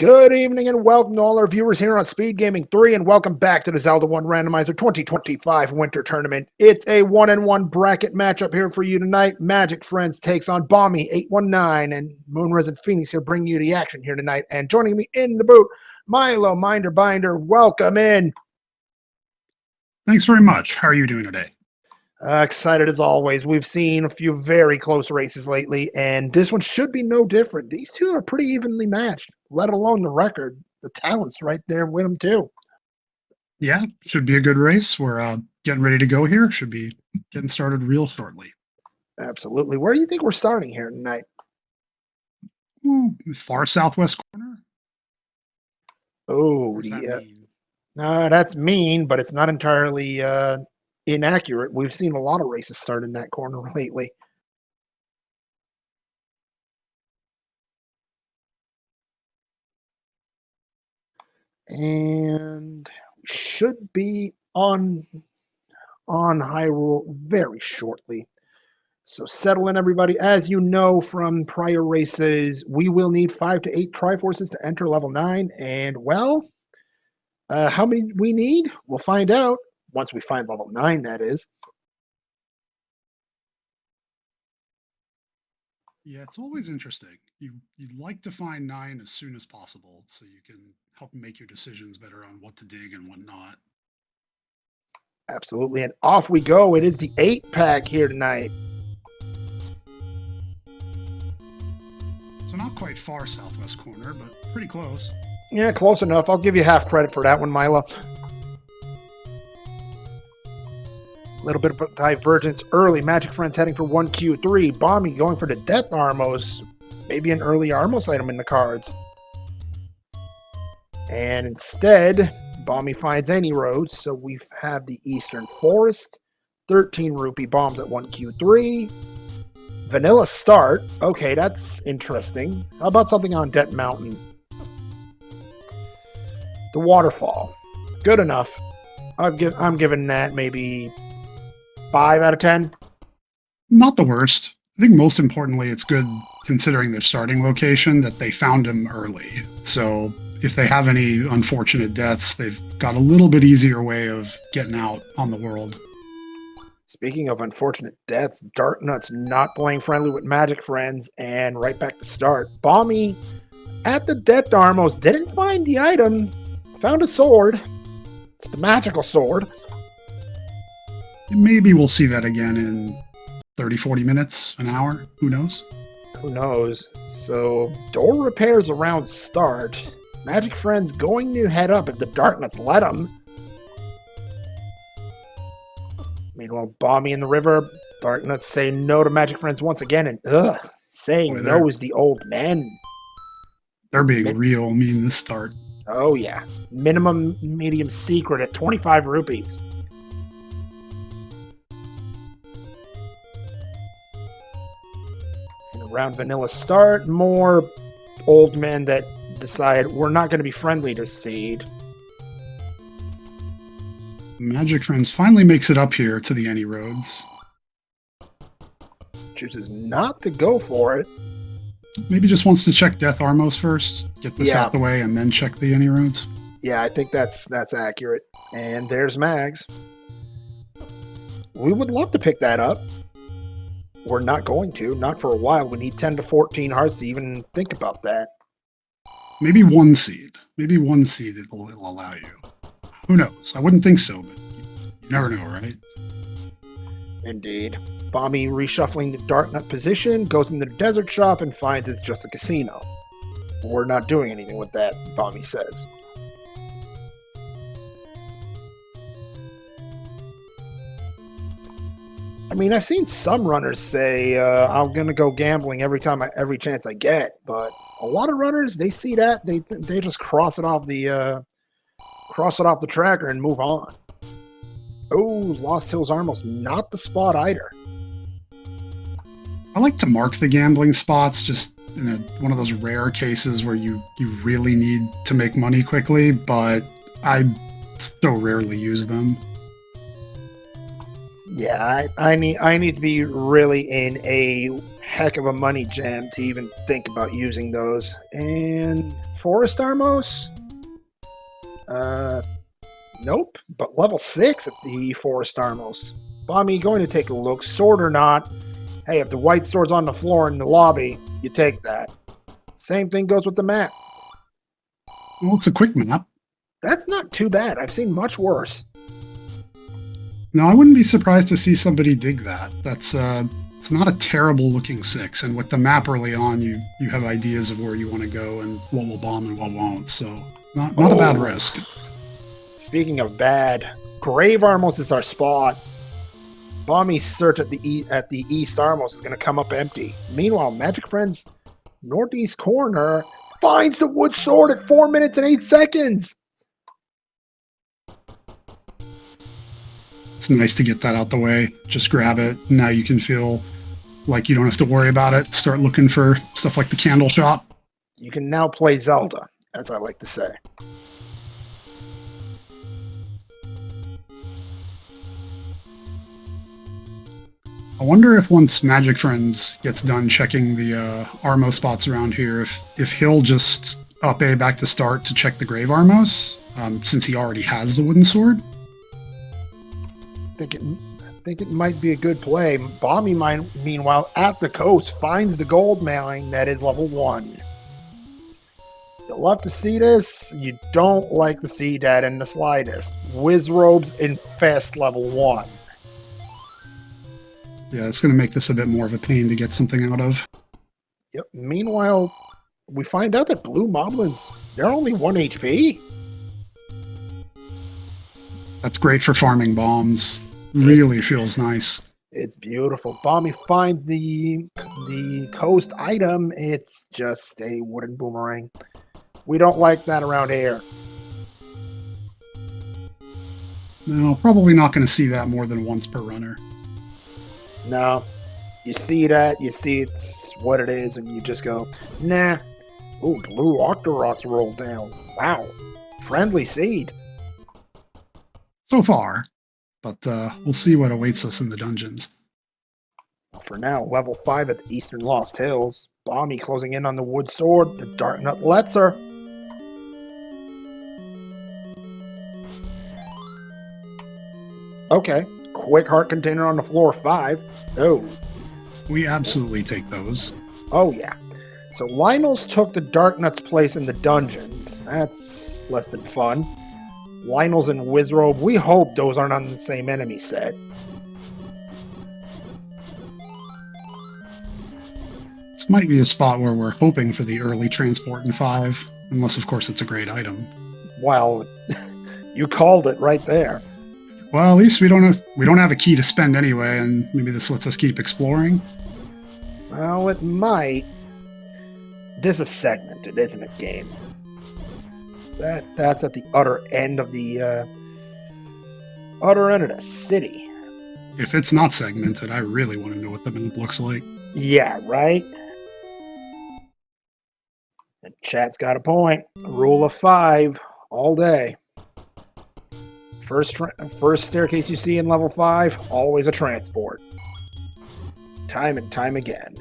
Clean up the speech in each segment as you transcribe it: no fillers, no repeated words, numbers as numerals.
Good evening and welcome to all our viewers here on SpeedGaming 3 and welcome back to the Zelda 1 Randomizer 2025 Winter Tournament. It's a 1-on-1 bracket matchup here for you tonight. MagicFriends takes on Bommy819 and Moonrise and Phoenix here bringing you the action here tonight. And joining me in the booth, Milo Minder Binder. Welcome in. Thanks very much. How are you doing today? Excited as always. We've seen a few very close races lately, and this one should be no different. These two are pretty evenly matched, let alone the record. The talent's right there with them, too. Yeah, should be a good race. We're getting ready to go here. Should be getting started real shortly. Absolutely. Where do you think we're starting here tonight? Far southwest corner. Oh, yeah. No, that's mean, but it's not entirely inaccurate. We've seen a lot of races start in that corner lately. And we should be on Hyrule very shortly. So settle in, everybody. As you know from prior races, we will need 5 to 8 Triforces to enter level 9. And, well, how many we need? We'll find out once we find level 9, that is. Yeah, it's always interesting. You'd like to find 9 as soon as possible so you can help make your decisions better on what to dig and what not. Absolutely. And off we go. It is the 8-pack here tonight. So not quite far southwest corner, but pretty close. Yeah, close enough. I'll give you half credit for that one, Milo. A little bit of a divergence early. MagicFriends heading for 1Q3. Bommy going for the Death Armos. Maybe an early Armos item in the cards. And instead, Bommy finds any roads. So we have the Eastern Forest. 13 rupee bombs at 1Q3. Vanilla Start. Okay, that's interesting. How about something on Death Mountain? The Waterfall. Good enough. I'm giving that maybe 5 out of 10. Not the worst. I think most importantly, it's good considering their starting location that they found him early. So if they have any unfortunate deaths, they've got a little bit easier way of getting out on the world. Speaking of unfortunate deaths, Darknut's not playing friendly with MagicFriends, and right back to start. Bommy at the Death Armos didn't find the item. Found a sword. It's the magical sword. Maybe we'll see that again in 30, 40 minutes, an hour. Who knows? Who knows? So, door repairs around start. MagicFriends going to head up if the Darknuts let them. Meanwhile, Bommy in the river. Darknuts say no to MagicFriends once again, and saying no is the old man. They're being real mean this start. Oh, yeah. Minimum medium secret at 25 rupees. And around Vanilla Start, more old men that decide we're not going to be friendly to Seed. MagicFriends finally makes it up here to the Any Roads. Chooses not to go for it. Maybe just wants to check Death Armos first, get this out the way, and then check the Any Roads. Yeah, I think that's accurate. And there's Mags. We would love to pick that up. We're not going to. Not for a while. We need 10 to 14 hearts to even think about that. Maybe 1 seed. Maybe 1 seed it'll allow you. Who knows? I wouldn't think so, but you never know, right? Indeed. Bommy reshuffling the Darknut position, goes into the desert shop and finds it's just a casino. We're not doing anything with that, Bommy says. I mean, I've seen some runners say, I'm going to go gambling every chance I get, but a lot of runners, they see that, they just cross it off the tracker and move on. Oh, Lost Hills Armos, not the spot either. I like to mark the gambling spots just in one of those rare cases where you really need to make money quickly, but I so rarely use them. Yeah, I need to be really in a heck of a money gem to even think about using those. And Forest Armos? Nope. But level 6 at the Forest Armos. Bommy, going to take a look. Sword or not. Hey, if the white sword's on the floor in the lobby, you take that. Same thing goes with the map. Well, it's a quick map. That's not too bad. I've seen much worse. No, I wouldn't be surprised to see somebody dig that. That's it's not a terrible looking 6, and with the map early on, you have ideas of where you want to go and what will bomb and what won't. So not a bad risk. Speaking of bad, Grave Armos is our spot. Bommy's search at the East Armos is going to come up empty. Meanwhile, MagicFriends northeast corner finds the wood sword at 4 minutes and 8 seconds. It's nice to get that out the way. Just grab it. Now you can feel like you don't have to worry about it. Start looking for stuff like the candle shop. You can now play Zelda, as I like to say. I wonder if once MagicFriends gets done checking the Armo spots around here, if he'll just up A back to start to check the Grave Armos, since he already has the wooden sword. I think it might be a good play. Bommy, meanwhile, at the coast, finds the gold mine that is level 1. You'll love to see this. You don't like to see that in the slightest. Wizrobes infest level 1. Yeah, it's going to make this a bit more of a pain to get something out of. Yep. Meanwhile, we find out that blue moblins, they're only 1 HP. That's great for farming bombs. Really feels nice. It's beautiful. Bommy finds the coast item. It's just a wooden boomerang. We don't like that around here. No, probably not going to see that more than once per runner. No. You see that, you see it's what it is, and you just go, nah. Ooh, blue Octoroks rolled down. Wow. Friendly seed. So far. But we'll see what awaits us in the dungeons. For now, level 5 at the Eastern Lost Hills. Bommy closing in on the wood sword. The Dark Nut lets her. Okay. Quick heart container on the floor 5. Oh. We absolutely take those. Oh, yeah. So Lionel's took the Dark Nut's place in the dungeons. That's less than fun. Lionel's and Wizrobe, we hope those aren't on the same enemy set. This might be a spot where we're hoping for the early transport in 5, unless of course it's a great item. Well, you called it right there. Well, at least we don't have a key to spend anyway, and maybe this lets us keep exploring. Well, it might. This is segmented, isn't it, game? That's at the utter end of the city. If it's not segmented, I really want to know what the map looks like. Yeah, right? And chat's got a point. Rule of 5 all day. First staircase you see in level 5, always a transport. Time and time again.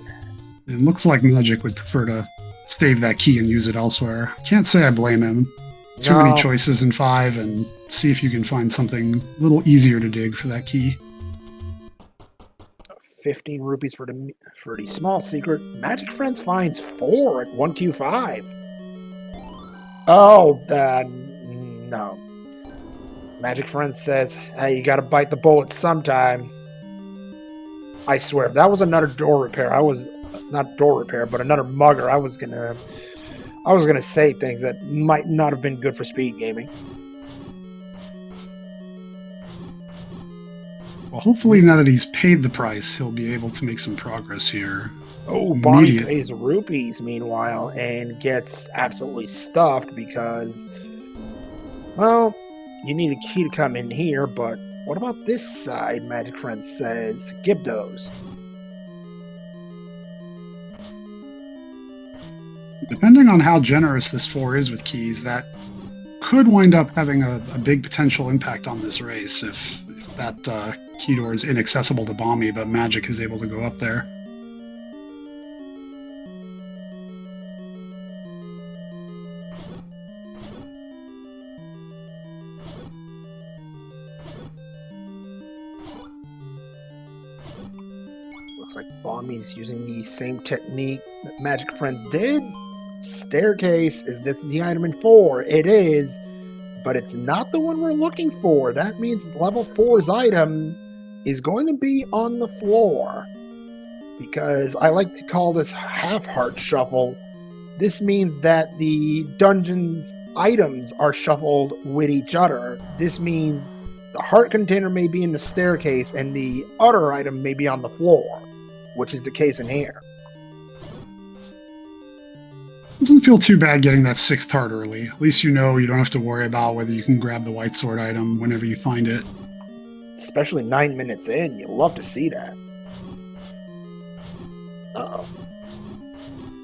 It looks like Magic would prefer to save that key and use it elsewhere. Can't say I blame him. Too many choices in 5, and see if you can find something a little easier to dig for that key. 15 rupees for the small secret. MagicFriends finds 4 at 1Q5. Oh, no. MagicFriends says, hey, you gotta bite the bullet sometime. I swear, if that was another door repair, not door repair, but another mugger, I was gonna say things that might not have been good for SpeedGaming. Well, hopefully now that he's paid the price, he'll be able to make some progress here. Oh, Bommy pays rupees, meanwhile, and gets absolutely stuffed because, well, you need a key to come in here, but what about this side, MagicFriends says? Gibdos. Depending on how generous this 4 is with keys, that could wind up having a big potential impact on this race if that key door is inaccessible to Bommy, but Magic is able to go up there. Looks like Bommy's using the same technique that MagicFriends did. Staircase, is this the item in 4? It is, but it's not the one we're looking for. That means level 4's item is going to be on the floor. Because I like to call this half-heart shuffle. This means that the dungeon's items are shuffled with each other. This means the heart container may be in the staircase and the other item may be on the floor, which is the case in here. Doesn't feel too bad getting that 6th heart early. At least you know you don't have to worry about whether you can grab the white sword item whenever you find it. Especially 9 minutes in, you love to see that. Uh-oh.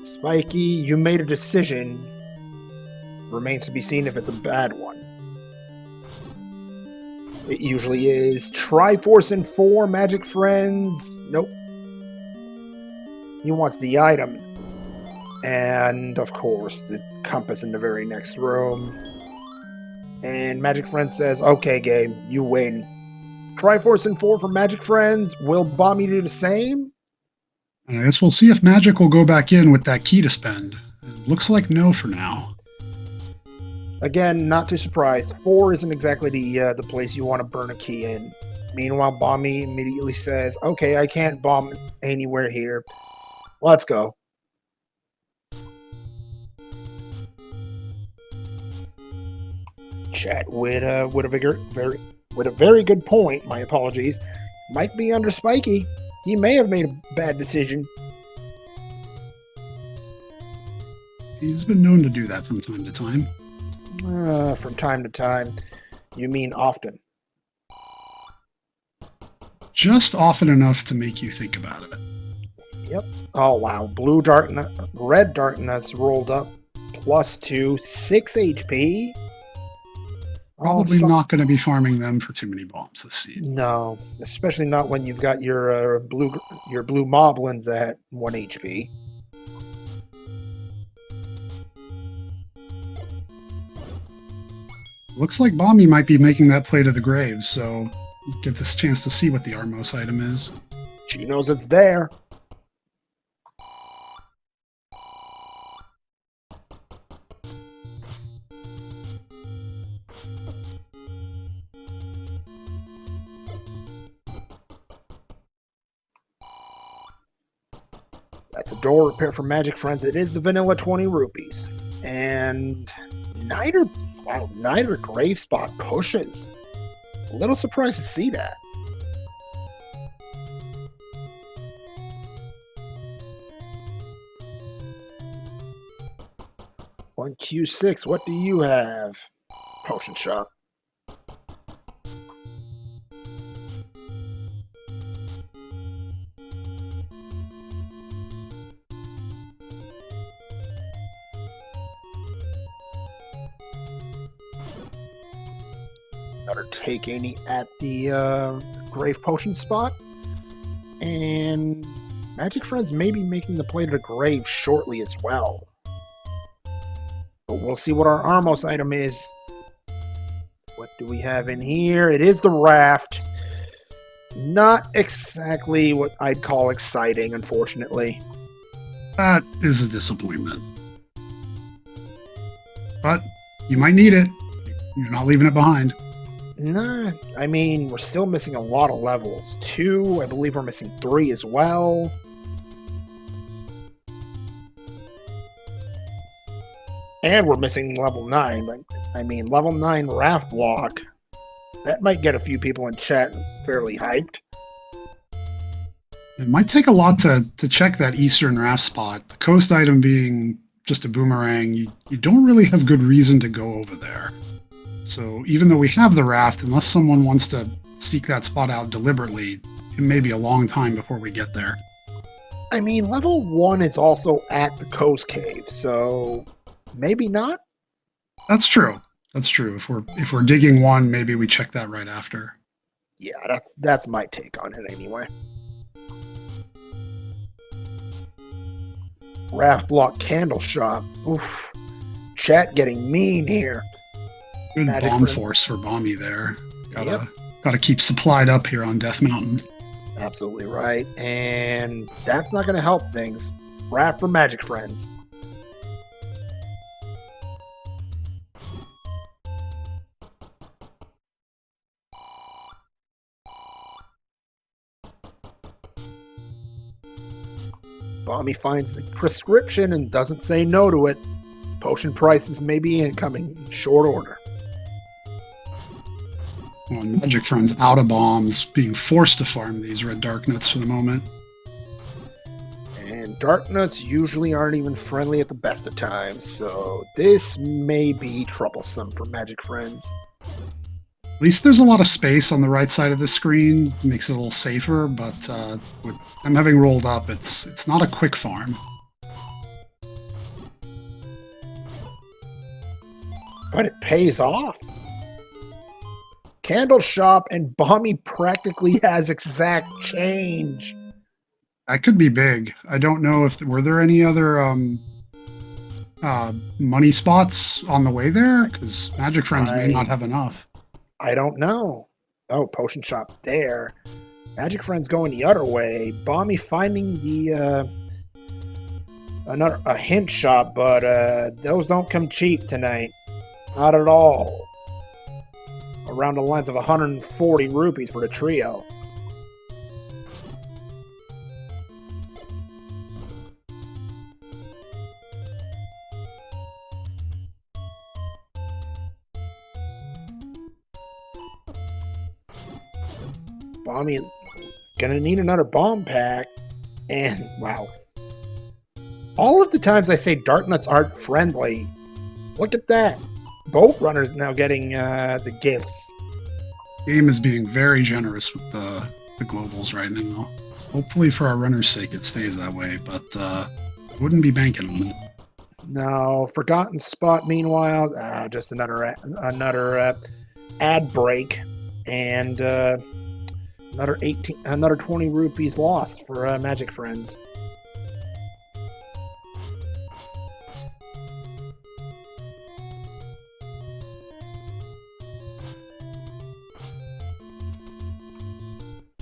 Spiky, you made a decision. Remains to be seen if it's a bad one. It usually is. Triforce in 4, MagicFriends. Nope. He wants the item. And, of course, the compass in the very next room. And MagicFriends says, okay, game, you win. Triforce in 4 for MagicFriends. Will Bommy do the same? I guess we'll see if Magic will go back in with that key to spend. It looks like no for now. Again, not too surprised. 4 isn't exactly the place you want to burn a key in. Meanwhile, Bommy immediately says, okay, I can't bomb anywhere here. Let's go. Chat with a very good point. My apologies. Might be under Spiky. He may have made a bad decision. He's been known to do that from time to time. From time to time. You mean often? Just often enough to make you think about it. Yep. Oh, wow. Red darkness rolled up. +2, 6 HP. Probably not going to be farming them for too many bombs this season. No, especially not when you've got your blue moblins at 1 HP. Looks like Bommy might be making that play to the grave, so get this chance to see what the Armos item is. She knows it's there. That's a door repair for MagicFriends. It is the vanilla 20 rupees. And neither grave spot pushes. A little surprised to see that. One Q6, what do you have? Potion shop. Another take any at the grave potion spot. And MagicFriends may be making the play to the grave shortly as well. But we'll see what our Armos item is. What do we have in here? It is the raft. Not exactly what I'd call exciting, unfortunately. That is a disappointment. But you might need it. You're not leaving it behind. Nah, I mean, we're still missing a lot of levels. 2, I believe we're missing 3 as well. And we're missing level 9. I mean, level 9 raft block. That might get a few people in chat fairly hyped. It might take a lot to check that eastern raft spot. The coast item being just a boomerang, you don't really have good reason to go over there. So even though we have the raft, unless someone wants to seek that spot out deliberately, it may be a long time before we get there. I mean, level 1 is also at the coast cave, so maybe not? That's true. That's true. If we're digging 1, maybe we check that right after. Yeah, that's my take on it anyway. Raft block candle shop. Oof. Chat getting mean here. Good bomb force for Bommy there. Gotta keep supplied up here on Death Mountain. Absolutely right. And that's not going to help things. Wrath for Magic Friends. Bommy finds the prescription and doesn't say no to it. Potion prices may be incoming in short order. Well, Magic Friends out of bombs, being forced to farm these red dark nuts for the moment. And dark nuts usually aren't even friendly at the best of times, so this may be troublesome for Magic Friends. At least there's a lot of space on the right side of the screen, makes it a little safer, but with them having rolled up, it's not a quick farm. But it pays off. Candle Shop and Bommy practically has exact change. That could be big. I don't know if were there any other money spots on the way there, because Magic Friends may not have enough. I don't know. Oh, Potion Shop there. Magic Friends going the other way. Bommy finding the a hint shop, but those don't come cheap tonight. Not at all. Around the lines of 140 rupees for the trio. Bommy gonna need another bomb pack, and wow. All of the times I say dark nuts aren't friendly, look at that. Boat Runner's now getting the gifts. Game is being very generous with the globals right now. Hopefully for our runner's sake it stays that way, but wouldn't be banking on it. No, Forgotten Spot, meanwhile, just another ad break, and another 20 rupees lost for Magic Friends.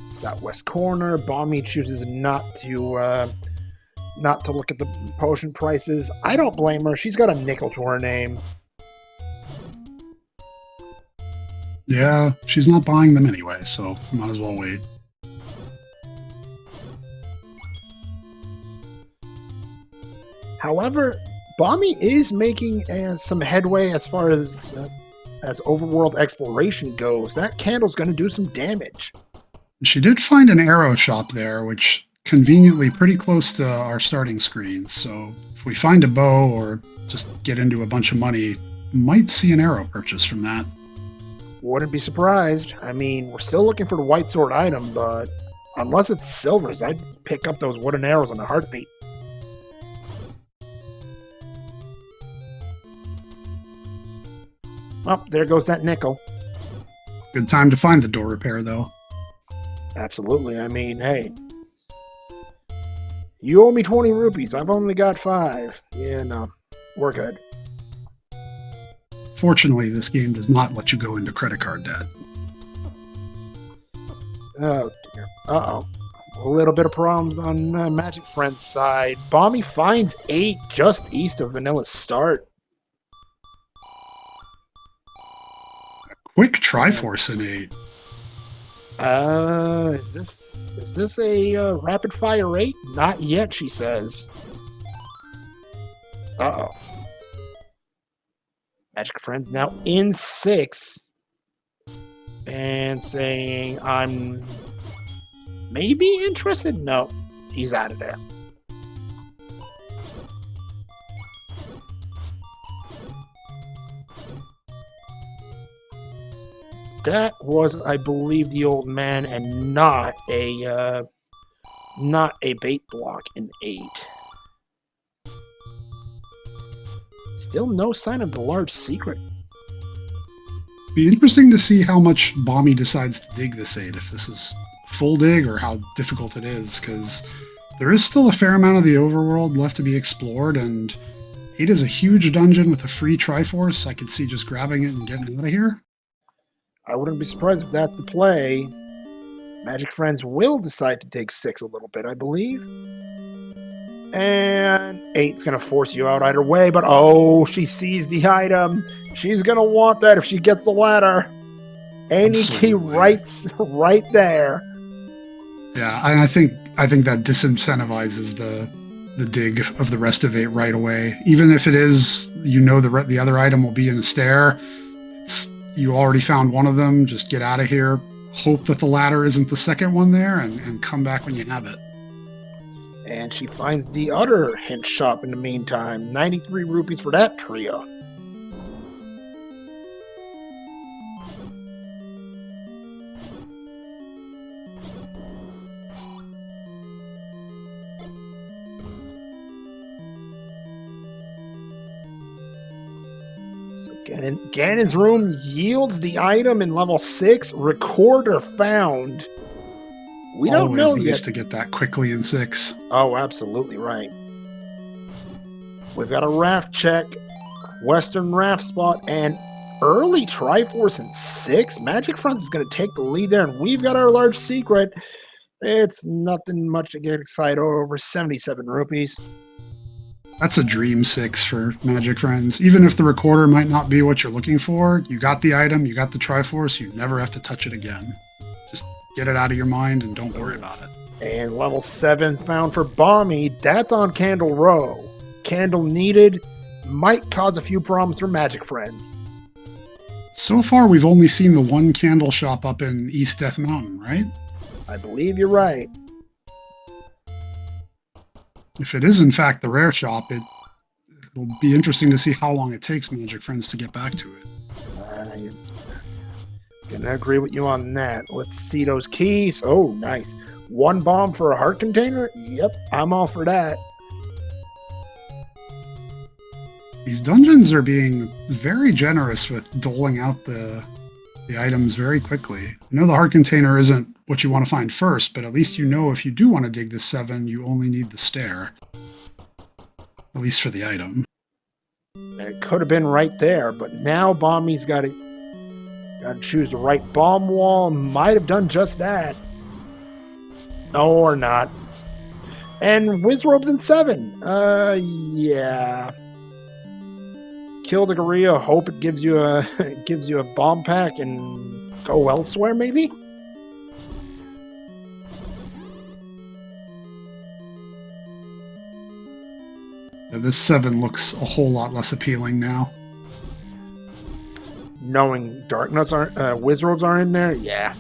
Southwest corner. Bommy chooses not to look at the potion prices. I don't blame her. She's got a nickel to her name. Yeah, she's not buying them anyway, so might as well wait. However, Bommy is making some headway as far as overworld exploration goes. That candle's going to do some damage. She did find an arrow shop there, which conveniently pretty close to our starting screen. So if we find a bow or just get into a bunch of money, might see an arrow purchase from that. Wouldn't be surprised. I mean, we're still looking for the white sword item, but unless it's silvers, I'd pick up those wooden arrows in a heartbeat. Oh, there goes that nickel. Good time to find the door repair, though. Absolutely. I mean, hey, you owe me 20 rupees. I've only got 5. Yeah, no, we're good. Fortunately, this game does not let you go into credit card debt. Oh, dear. Uh-oh. A little bit of problems on Magic Friends' side. Bommy finds 8 just east of Vanilla's start. Quick Triforce in 8. Is this a rapid fire rate? Not yet, she says. Uh-oh. Magic Friends now in 6. And saying, I'm maybe interested? No, he's out of there. That was, I believe, the old man, and not a bait block in 8. Still no sign of the large secret. Be interesting to see how much Bommy decides to dig this 8, if this is full dig or how difficult it is, because there is still a fair amount of the overworld left to be explored, and 8 is a huge dungeon with a free Triforce. I could see just grabbing it and getting out of here. I wouldn't be surprised if that's the play. Magic Friends will decide to take 6 a little bit, I believe. And 8's going to force you out either way, but oh, she sees the item. She's going to want that if she gets the ladder. Any key right there. Yeah, and I think that disincentivizes the dig of the rest of 8 right away. Even if it is, the other item will be in the stair. You already found one of them. Just get out of here. Hope that the ladder isn't the second one there, and come back when you have it. And she finds the other hint shop in the meantime. 93 rupees for that trio. Ganon's room yields the item in level 6. Recorder found. We don't know yet. To get that quickly in 6. Oh, absolutely right. We've got a raft check, Western raft spot, and early Triforce in 6. MagicFriends is going to take the lead there, and we've got our large secret. It's nothing much to get excited over. 77 rupees. That's a dream 6 for MagicFriends. Even if the recorder might not be what you're looking for, you got the item, you got the Triforce, you never have to touch it again. Just get it out of your mind and don't worry about it. And level 7 found for Bommy. That's on Candle Row. Candle needed. Might cause a few problems for MagicFriends. So far, we've only seen the one candle shop up in East Death Mountain, right? I believe you're right. If it is in fact the rare shop, it will be interesting to see how long it takes MagicFriends to get back to it. I'm gonna agree with you on that. Let's see those keys. Oh, nice. 1 bomb for a heart container? Yep, I'm all for that. These dungeons are being very generous with doling out the items very quickly. I know the heart container isn't what you want to find first, but at least you know if you do want to dig the 7, you only need the stair. At least for the item. It could have been right there, but now Bommy's got to choose the right bomb wall. Might have done just that. No, or not. And Wizrobes in 7. Yeah. Kill the gorilla. Hope it gives you a bomb pack and go elsewhere, maybe. Yeah, this 7 looks a whole lot less appealing now. Knowing Darknuts aren't, Wizrobes aren't in there, yeah.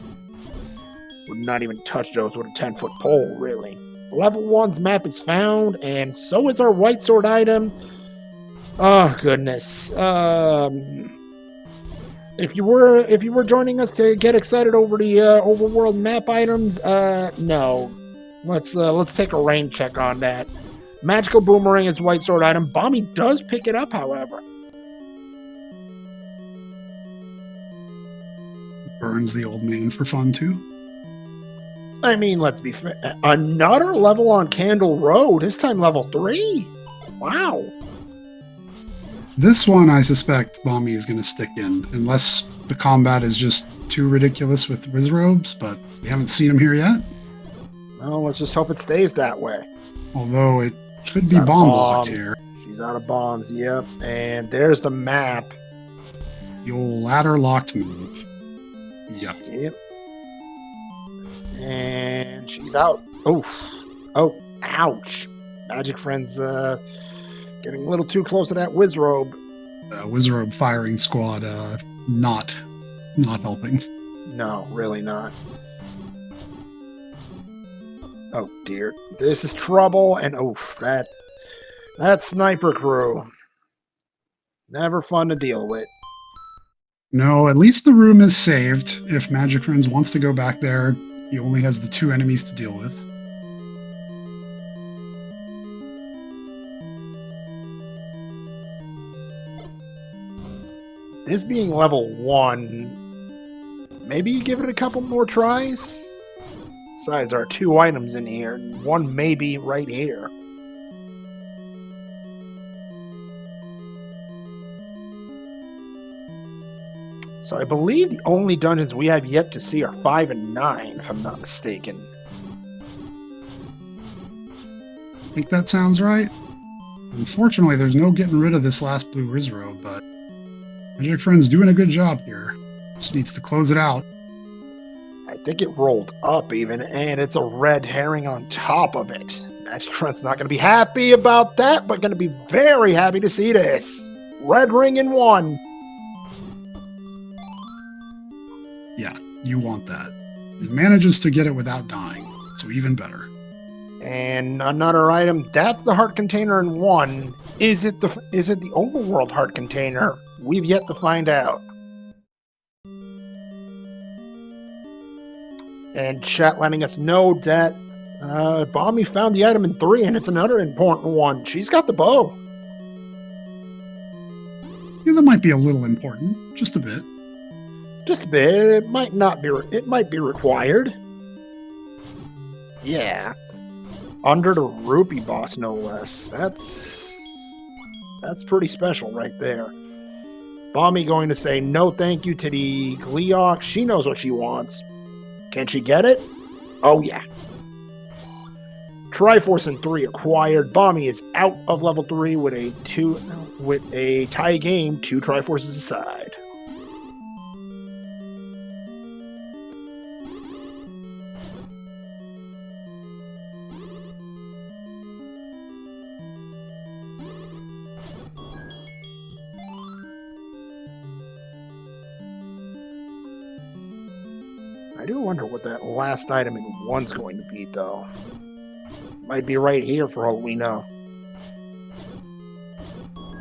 Would not even touch those with a 10-foot pole, really. Level 1's map is found, and so is our white sword item. Oh goodness. If you were joining us to get excited over the overworld map items, no. Let's take a rain check on that. Magical Boomerang is white sword item. Bommy does pick it up, however. Burns the old man for fun too. I mean, let's be fair. Another level on Candle Road. This time level 3. Wow. This one, I suspect Bommy is going to stick in, unless the combat is just too ridiculous with Wizrobes, but we haven't seen him here yet. Well, let's just hope it stays that way. Although it could be bomb blocked here. She's out of bombs, yep. And there's the map. The old ladder locked move. Yep. And she's out. Oh, ouch. MagicFriends, getting a little too close to that Wizrobe. Wizrobe firing squad, not helping. No, really not. Oh dear, this is trouble, and that sniper crew, never fun to deal with. No, at least the room is saved. If MagicFriends wants to go back there, he only has the 2 enemies to deal with. This being level 1, maybe you give it a couple more tries? Besides, there are 2 items in here, and 1 may be right here. So I believe the only dungeons we have yet to see are 5 and 9, if I'm not mistaken. I think that sounds right. Unfortunately, there's no getting rid of this last blue Rizro, but MagicFriends doing a good job here. Just needs to close it out. I think it rolled up even, and it's a red herring on top of it. MagicFriends not going to be happy about that, but going to be very happy to see this. Red ring in 1. Yeah, you want that. It manages to get it without dying, so even better. And another item, that's the heart container in 1. Is it the overworld heart container? We've yet to find out. And chat letting us know that Bommy found the item in 3, and it's another important one. She's got the bow. Yeah, that might be a little important, just a bit. Just a bit. It might not be. It might be required. Yeah. Under the rupee boss, no less. That's pretty special right there. Bommy going to say no thank you to the Gleeok. She knows what she wants. Can she get it? Oh yeah. Triforce in 3 acquired. Bommy is out of level 3 with a tie game, 2 Triforces aside. I do wonder what that last item in 1's going to be, though. Might be right here for all we know.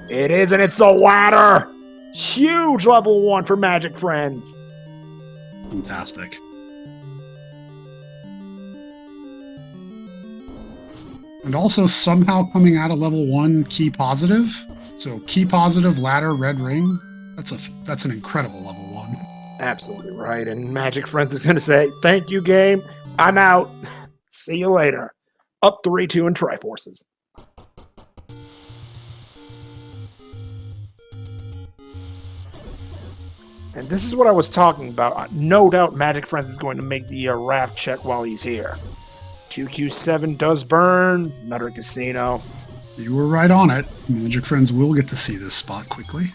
It is, and it's the ladder! Huge level 1 for MagicFriends. Fantastic. And also somehow coming out of level 1 key positive. So key positive, ladder, red ring. That's an incredible level 1. Absolutely right. And MagicFriends is going to say, thank you, game. I'm out. See you later. Up 3-2 in Triforces. And this is what I was talking about. No doubt MagicFriends is going to make the raft check while he's here. 2Q7 does burn. Another casino. You were right on it. MagicFriends will get to see this spot quickly.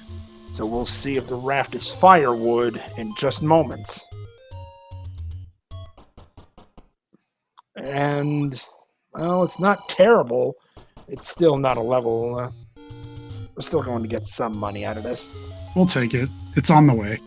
So we'll see if the raft is firewood in just moments. And, well, it's not terrible. It's still not a level. We're still going to get some money out of this. We'll take it. It's on the way.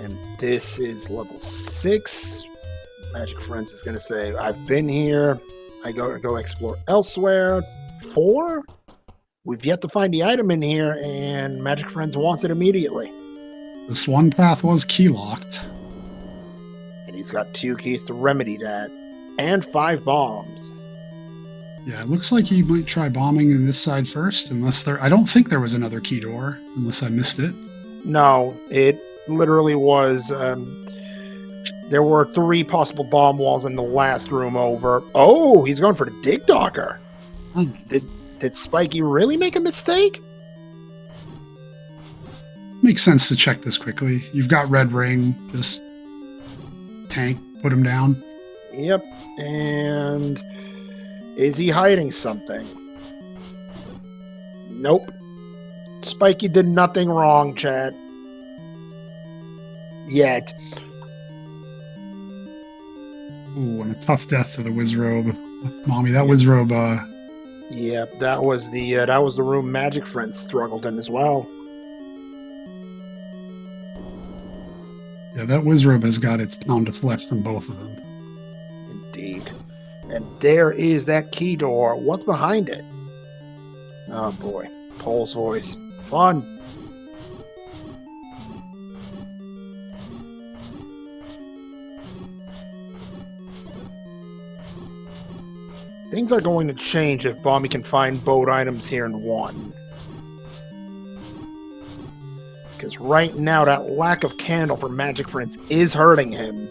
And this is level 6. MagicFriends is going to say, I've been here. I go explore elsewhere. 4? We've yet to find the item in here, and MagicFriends wants it immediately. This one path was key locked. And he's got 2 keys to remedy that. And 5 bombs. Yeah, it looks like he might try bombing in this side first, I don't think there was another key door, unless I missed it. No, it literally was. There were 3 possible bomb walls in the last room over. Oh, he's going for the dig docker. Did Spiky really make a mistake? Makes sense to check this quickly. You've got red ring, just tank, put him down. Yep, and is he hiding something? Nope. Spiky did nothing wrong, chat. Yet. Ooh, and a tough death to the Wizrobe. Mommy, that Wizrobe, Yep, that was the room MagicFriends struggled in as well. Yeah, that Wizrobe has got its pound of flesh from both of them. Indeed. And there is that key door. What's behind it? Oh boy. Pole's voice. Fun. Things are going to change if Bommy can find boat items here in 1. Because right now, that lack of candle for MagicFriends is hurting him.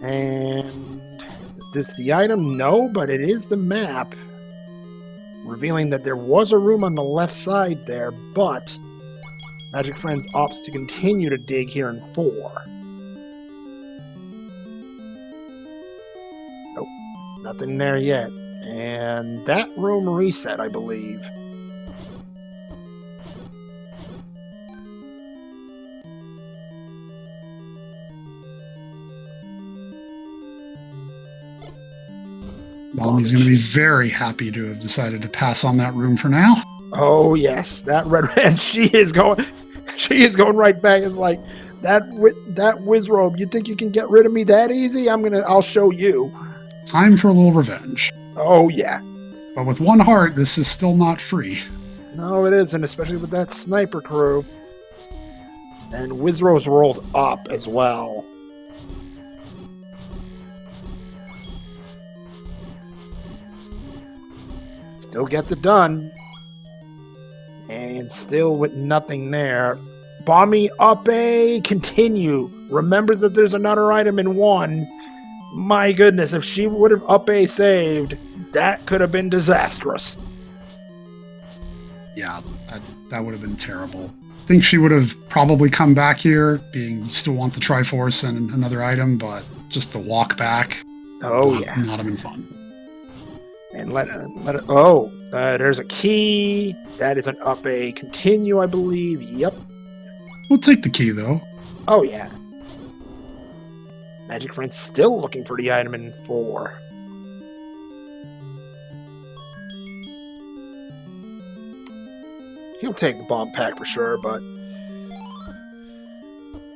And is this the item? No, but it is the map. Revealing that there was a room on the left side there, but MagicFriends opts to continue to dig here in 4. Nope, nothing there yet. And that room reset, I believe. Bommy's going to be very happy to have decided to pass on that room for now. Oh yes, that red and she is going right back. It's like that Wizrobe. You think you can get rid of me that easy? I'll show you. Time for a little revenge. Oh yeah. But with one heart, this is still not free. No, it isn't, especially with that sniper crew. And Wizrobe's rolled up as well. Still gets it done. And still with nothing there. Bommy up a continue. Remembers that there's another item in 1. My goodness, if she would have up a saved, that could have been disastrous. Yeah, that would have been terrible. I think she would have probably come back here, being you still want the Triforce and another item, but just the walk back. Oh, not have been fun. And let it. Oh, there's a key. That is an up a continue, I believe. Yep. We'll take the key, though. Oh, yeah. MagicFriends still looking for the item in 4. He'll take the bomb pack for sure, but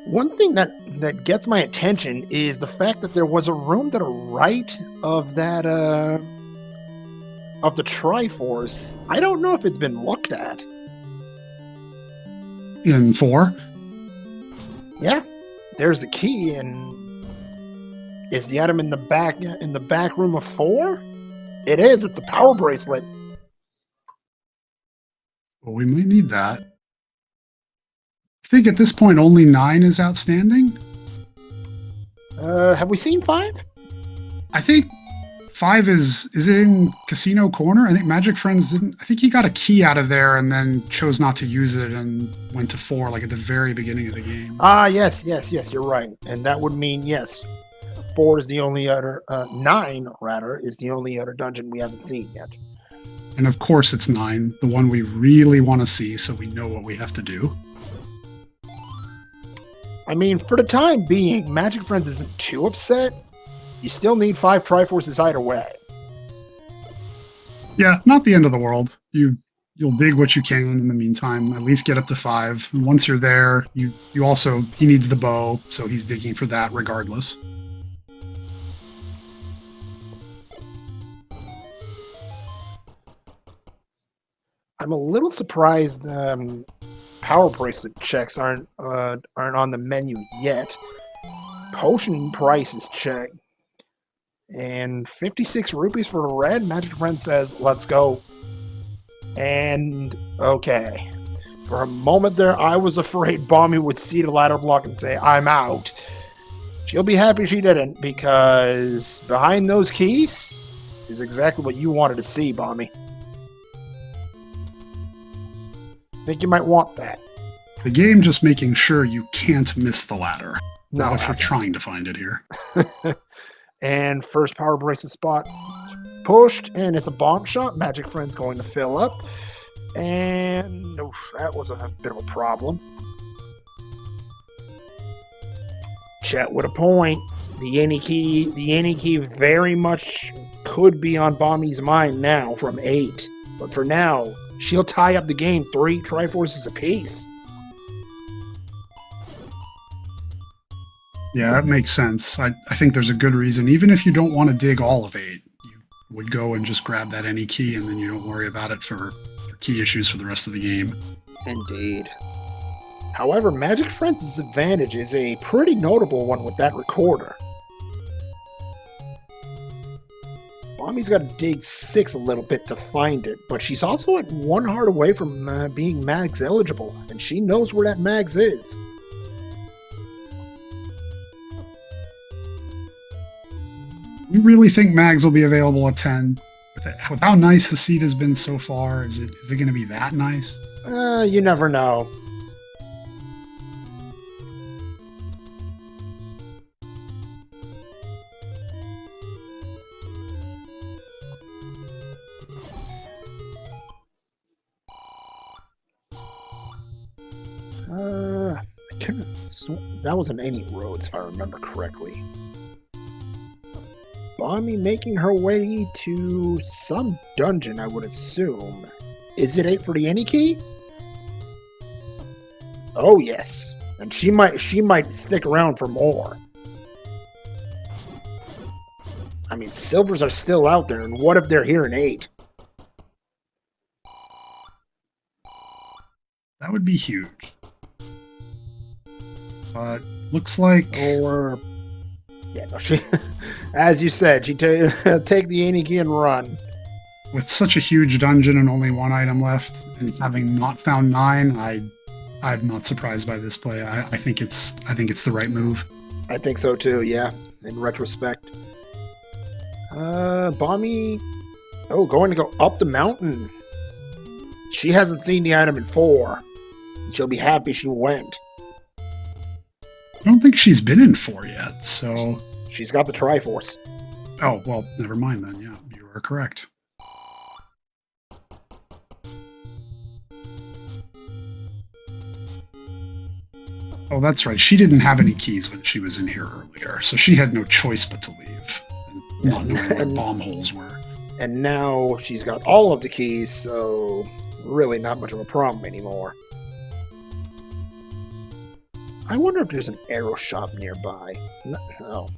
one thing that gets my attention is the fact that there was a room to the right of that of the Triforce. I don't know if it's been looked at. In 4? Yeah, there's the key, and is the item in the back room of 4? It is. It's a power bracelet. Well, we might need that. I think at this point only 9 is outstanding. Have we seen 5? I think 5 is it in Casino Corner? I think MagicFriends didn't. I think he got a key out of there and then chose not to use it and went to 4, like at the very beginning of the game. Yes, you're right. And that would mean, yes, 4 is the only other, 9, rather, is the only other dungeon we haven't seen yet. And of course it's 9, the one we really want to see so we know what we have to do. I mean, for the time being, MagicFriends isn't too upset. You still need 5 Triforces either way. Yeah, not the end of the world. You'll dig what you can in the meantime. At least get up to 5. And once you're there, you also he needs the bow, so he's digging for that regardless. I'm a little surprised power bracelet checks aren't on the menu yet. Potion price is checked. And 56 rupees for the red. MagicFriends says, let's go. And okay. For a moment there, I was afraid Bommy would see the ladder block and say, I'm out. She'll be happy she didn't, because behind those keys is exactly what you wanted to see, Bommy. Think you might want that. The game just making sure you can't miss the ladder. No, not if you're trying to find it here. And first power bracelet spot pushed, and it's a bomb shot. MagicFriends going to fill up. And that was a bit of a problem. Chet with a point. The any key very much could be on Bommy's mind now from 8. But for now, she'll tie up the game 3 Triforces apiece. Yeah, that makes sense. I think there's a good reason. Even if you don't want to dig all of 8, you would go and just grab that any key, and then you don't worry about it for key issues for the rest of the game. Indeed. However, MagicFriends' advantage is a pretty notable one with that recorder. Mommy's got to dig 6 a little bit to find it, but she's also at 1 heart away from being Mags eligible, and she knows where that Mags is. You really think Mags will be available at 10? With how nice the seat has been so far, is it going to be that nice? You never know. That wasn't any roads, if I remember correctly. Bommy making her way to some dungeon, I would assume. Is it 8 for the any key? Oh yes, and she might stick around for more. I mean, silvers are still out there, and what if they're here in 8? That would be huge. But looks like... Or... Yeah, no, she... As you said, she take the any key and run. With such a huge dungeon and only 1 item left, and having not found 9, I'm not surprised by this play. I think it's the right move. I think so too, yeah, in retrospect. Bommy... Oh, going to go up the mountain. She hasn't seen the item in 4. She'll be happy she went. I don't think she's been in 4 yet, so... She's got the Triforce. Oh, well, never mind then. Yeah, you are correct. Oh, that's right. She didn't have any keys when she was in here earlier, so she had no choice but to leave, and not knowing where bomb holes were. And now she's got all of the keys, so really not much of a problem anymore. I wonder if there's an arrow shop nearby. No.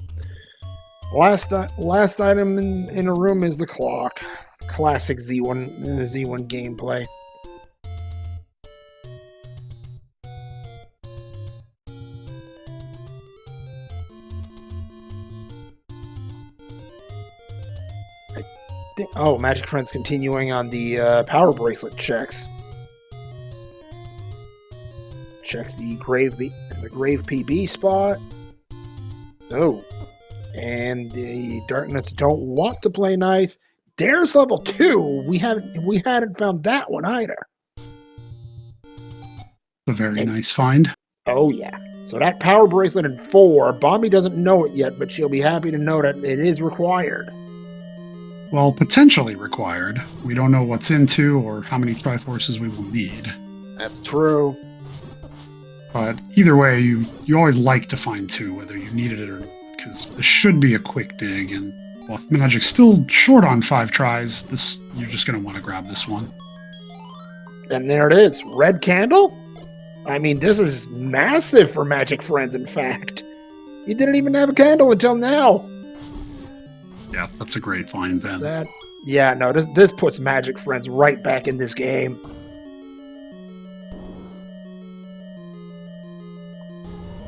Last item in a room is the clock. Classic Z1 gameplay. Oh, MagicFriends continuing on the power bracelet checks. Checks the grave PB spot. Oh. And the Darkness don't want to play nice. Dare's level 2. We hadn't found that one either. A very nice find. Oh yeah. So that power bracelet in 4, Bommy doesn't know it yet, but she'll be happy to know that it is required. Well, potentially required. We don't know what's into or how many Triforces we will need. That's true. But either way, you always like to find 2, whether you needed it or not, because this should be a quick dig, and while Magic's still short on 5 tries, you're just going to want to grab this one. And there it is. Red candle? I mean, this is massive for MagicFriends, in fact. You didn't even have a candle until now. Yeah, that's a great find, Ben. This puts MagicFriends right back in this game.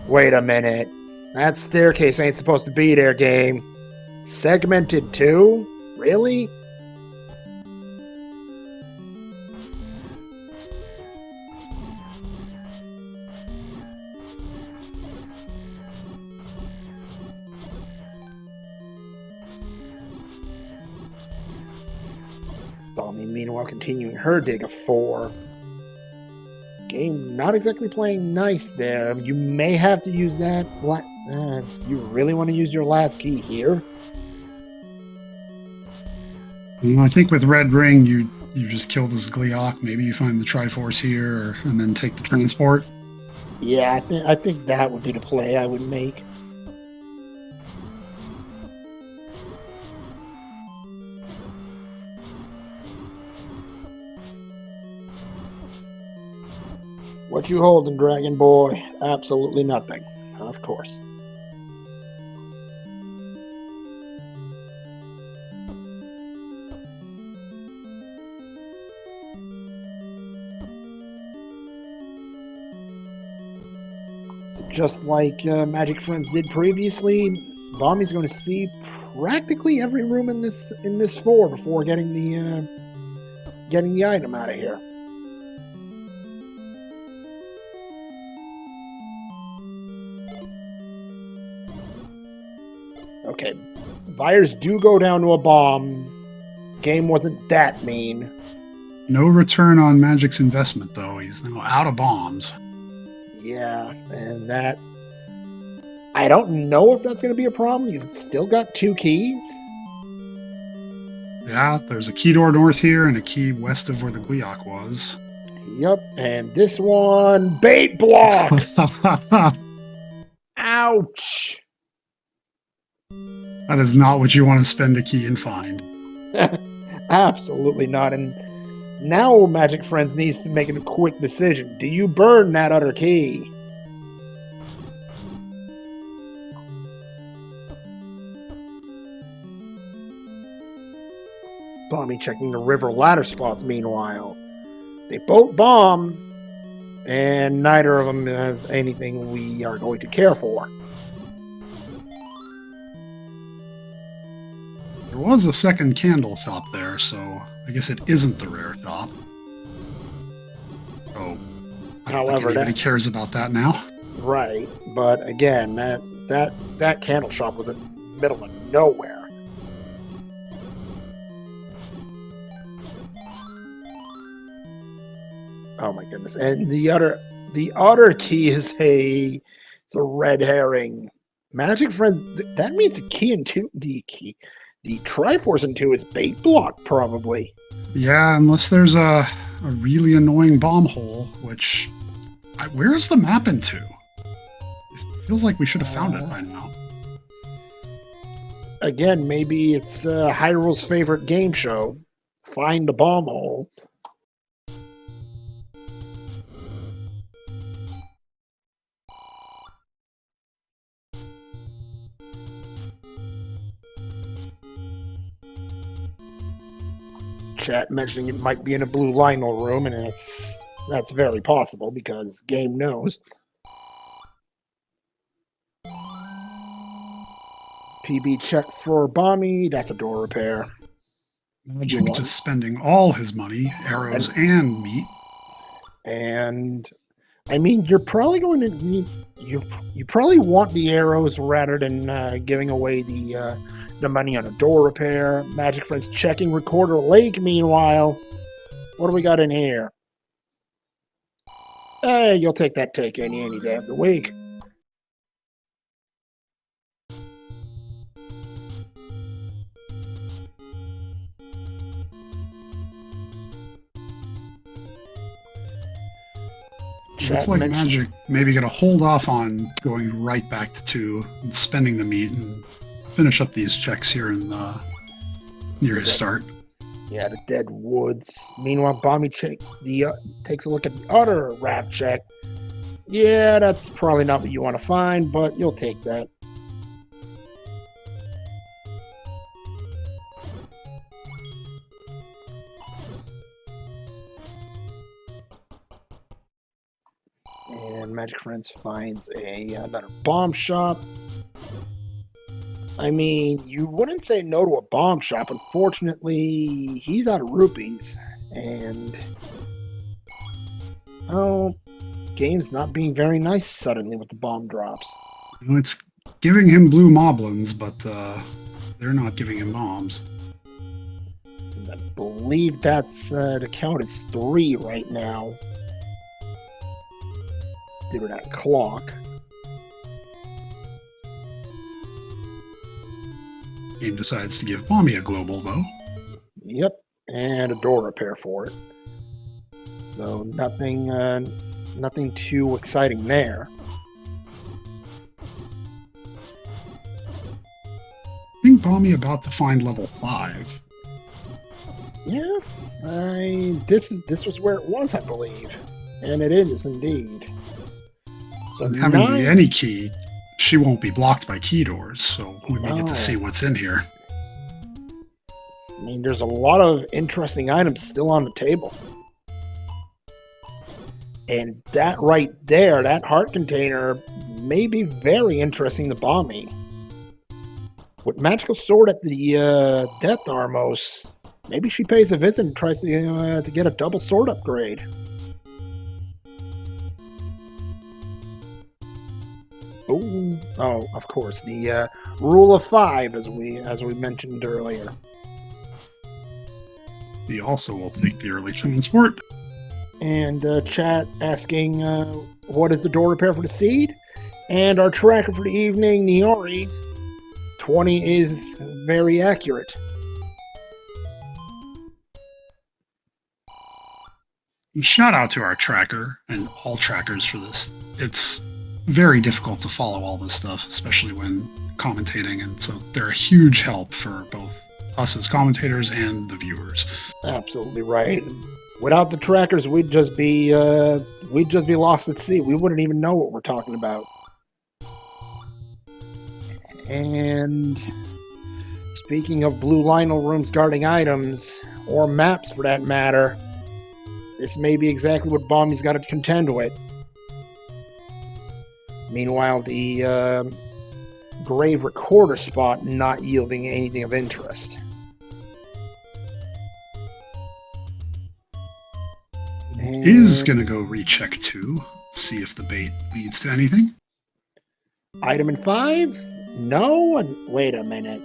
Wait a minute. That staircase ain't supposed to be there, game. Segmented too? Really? Bommy, meanwhile, continuing her dig of 4. Game not exactly playing nice there. You may have to use that. You really want to use your last key here? I think with Red Ring, you just kill this Gliok. Maybe you find the Triforce here, and then take the transport. Yeah, I think that would be the play I would make. What you holding, Dragon Boy? Absolutely nothing. Of course. So just like MagicFriends did previously, Bommy's going to see practically every room in this floor before getting the item out of here. Okay, Fires do go down to a bomb. Game wasn't that mean. No return on Magic's investment, though. He's now out of bombs. Yeah, and that... I don't know if that's going to be a problem. You've still got 2 keys. Yeah, there's a key door north here and a key west of where the Gleeok was. Yep, and this one... Bait block! Ouch! That is not what you want to spend a key and find. Absolutely not. And now MagicFriends needs to make a quick decision. Do you burn that other key? Bommy checking the river ladder spots meanwhile. They both bomb, and neither of them has anything we are going to care for. There was a second candle shop there, so I guess it isn't the rare shop. Oh, I don't think anybody cares about that now. Right, but again, that candle shop was in the middle of nowhere. Oh my goodness! And the other key is it's a red herring. MagicFriends, that means the key into the Triforce into is bait block, probably. Yeah, unless there's a really annoying bomb hole, which... where's the map into? It feels like we should have found it by now. Again, maybe it's Hyrule's favorite game show. Find a bomb hole. Chat mentioning it might be in a blue Lionel room, and that's very possible because game knows. PB check for Bommy. That's a door repair. Magic just spending all his money, arrows and meat. And I mean, you're probably going to need you probably want the arrows rather than giving away the money on a door repair. MagicFriends checking Recorder Lake meanwhile. What do we got in here? Hey, you'll take that take any day of the week. Looks like Magic maybe gonna hold off on going right back to 2 and spending the meat and finish up these checks here in near his start. Yeah, the dead woods. Meanwhile, Bommy takes a look at the other rat check. Yeah, that's probably not what you want to find, but you'll take that. And MagicFriends finds another bomb shop. I mean, you wouldn't say no to a bomb shop. Unfortunately, he's out of rupees. And, oh, game's not being very nice suddenly with the bomb drops. Well, it's giving him blue moblins, but they're not giving him bombs. I believe that's the count is 3 right now. Due to that clock. Game decides to give Bommy a global, though. Yep, and a door repair for it. So nothing too exciting there. I think Bommy about to find level 5. Yeah, this was where it was, I believe, and it is indeed. So having any key, she won't be blocked by key doors, so we may get to see what's in here. I mean, there's a lot of interesting items still on the table. And that right there, that heart container, may be very interesting to Bommy. With magical sword at the Death Armos, maybe she pays a visit and tries to get a double sword upgrade. Oh, of course, the rule of 5, as we mentioned earlier. He also will take the early transport. And chat asking, what is the door repair for the seed? And our tracker for the evening, Niori, 20 is very accurate. Shout out to our tracker and all trackers for this. It's very difficult to follow all this stuff, especially when commentating, and so they're a huge help for both us as commentators and the viewers. Absolutely right. Without the trackers, we'd just be lost at sea. We wouldn't even know what we're talking about. And speaking of blue Lionel rooms guarding items, or maps for that matter, this may be exactly what Bommy's got to contend with. Meanwhile, the grave recorder spot not yielding anything of interest. Is going to go recheck 2, see if the bait leads to anything. Item in 5? No? Wait a minute.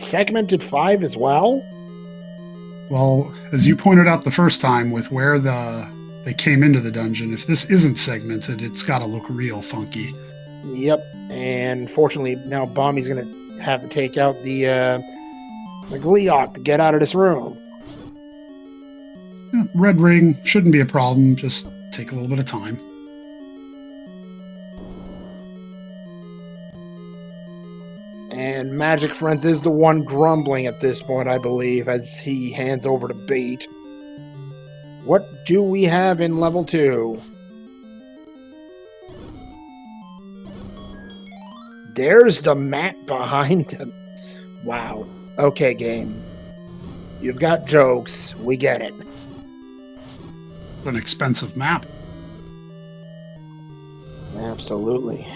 Segmented 5 as well? Well, as you pointed out the first time with where they came into the dungeon, if this isn't segmented, it's got to look real funky. Yep, and fortunately now Bommy's going to have to take out the Gliok to get out of this room. Yeah, red ring shouldn't be a problem, just take a little bit of time. And MagicFriends is the one grumbling at this point, I believe, as he hands over the bait. What do we have in level 2? There's the mat behind him. Wow. Okay, game. You've got jokes. We get it. An expensive map. Absolutely.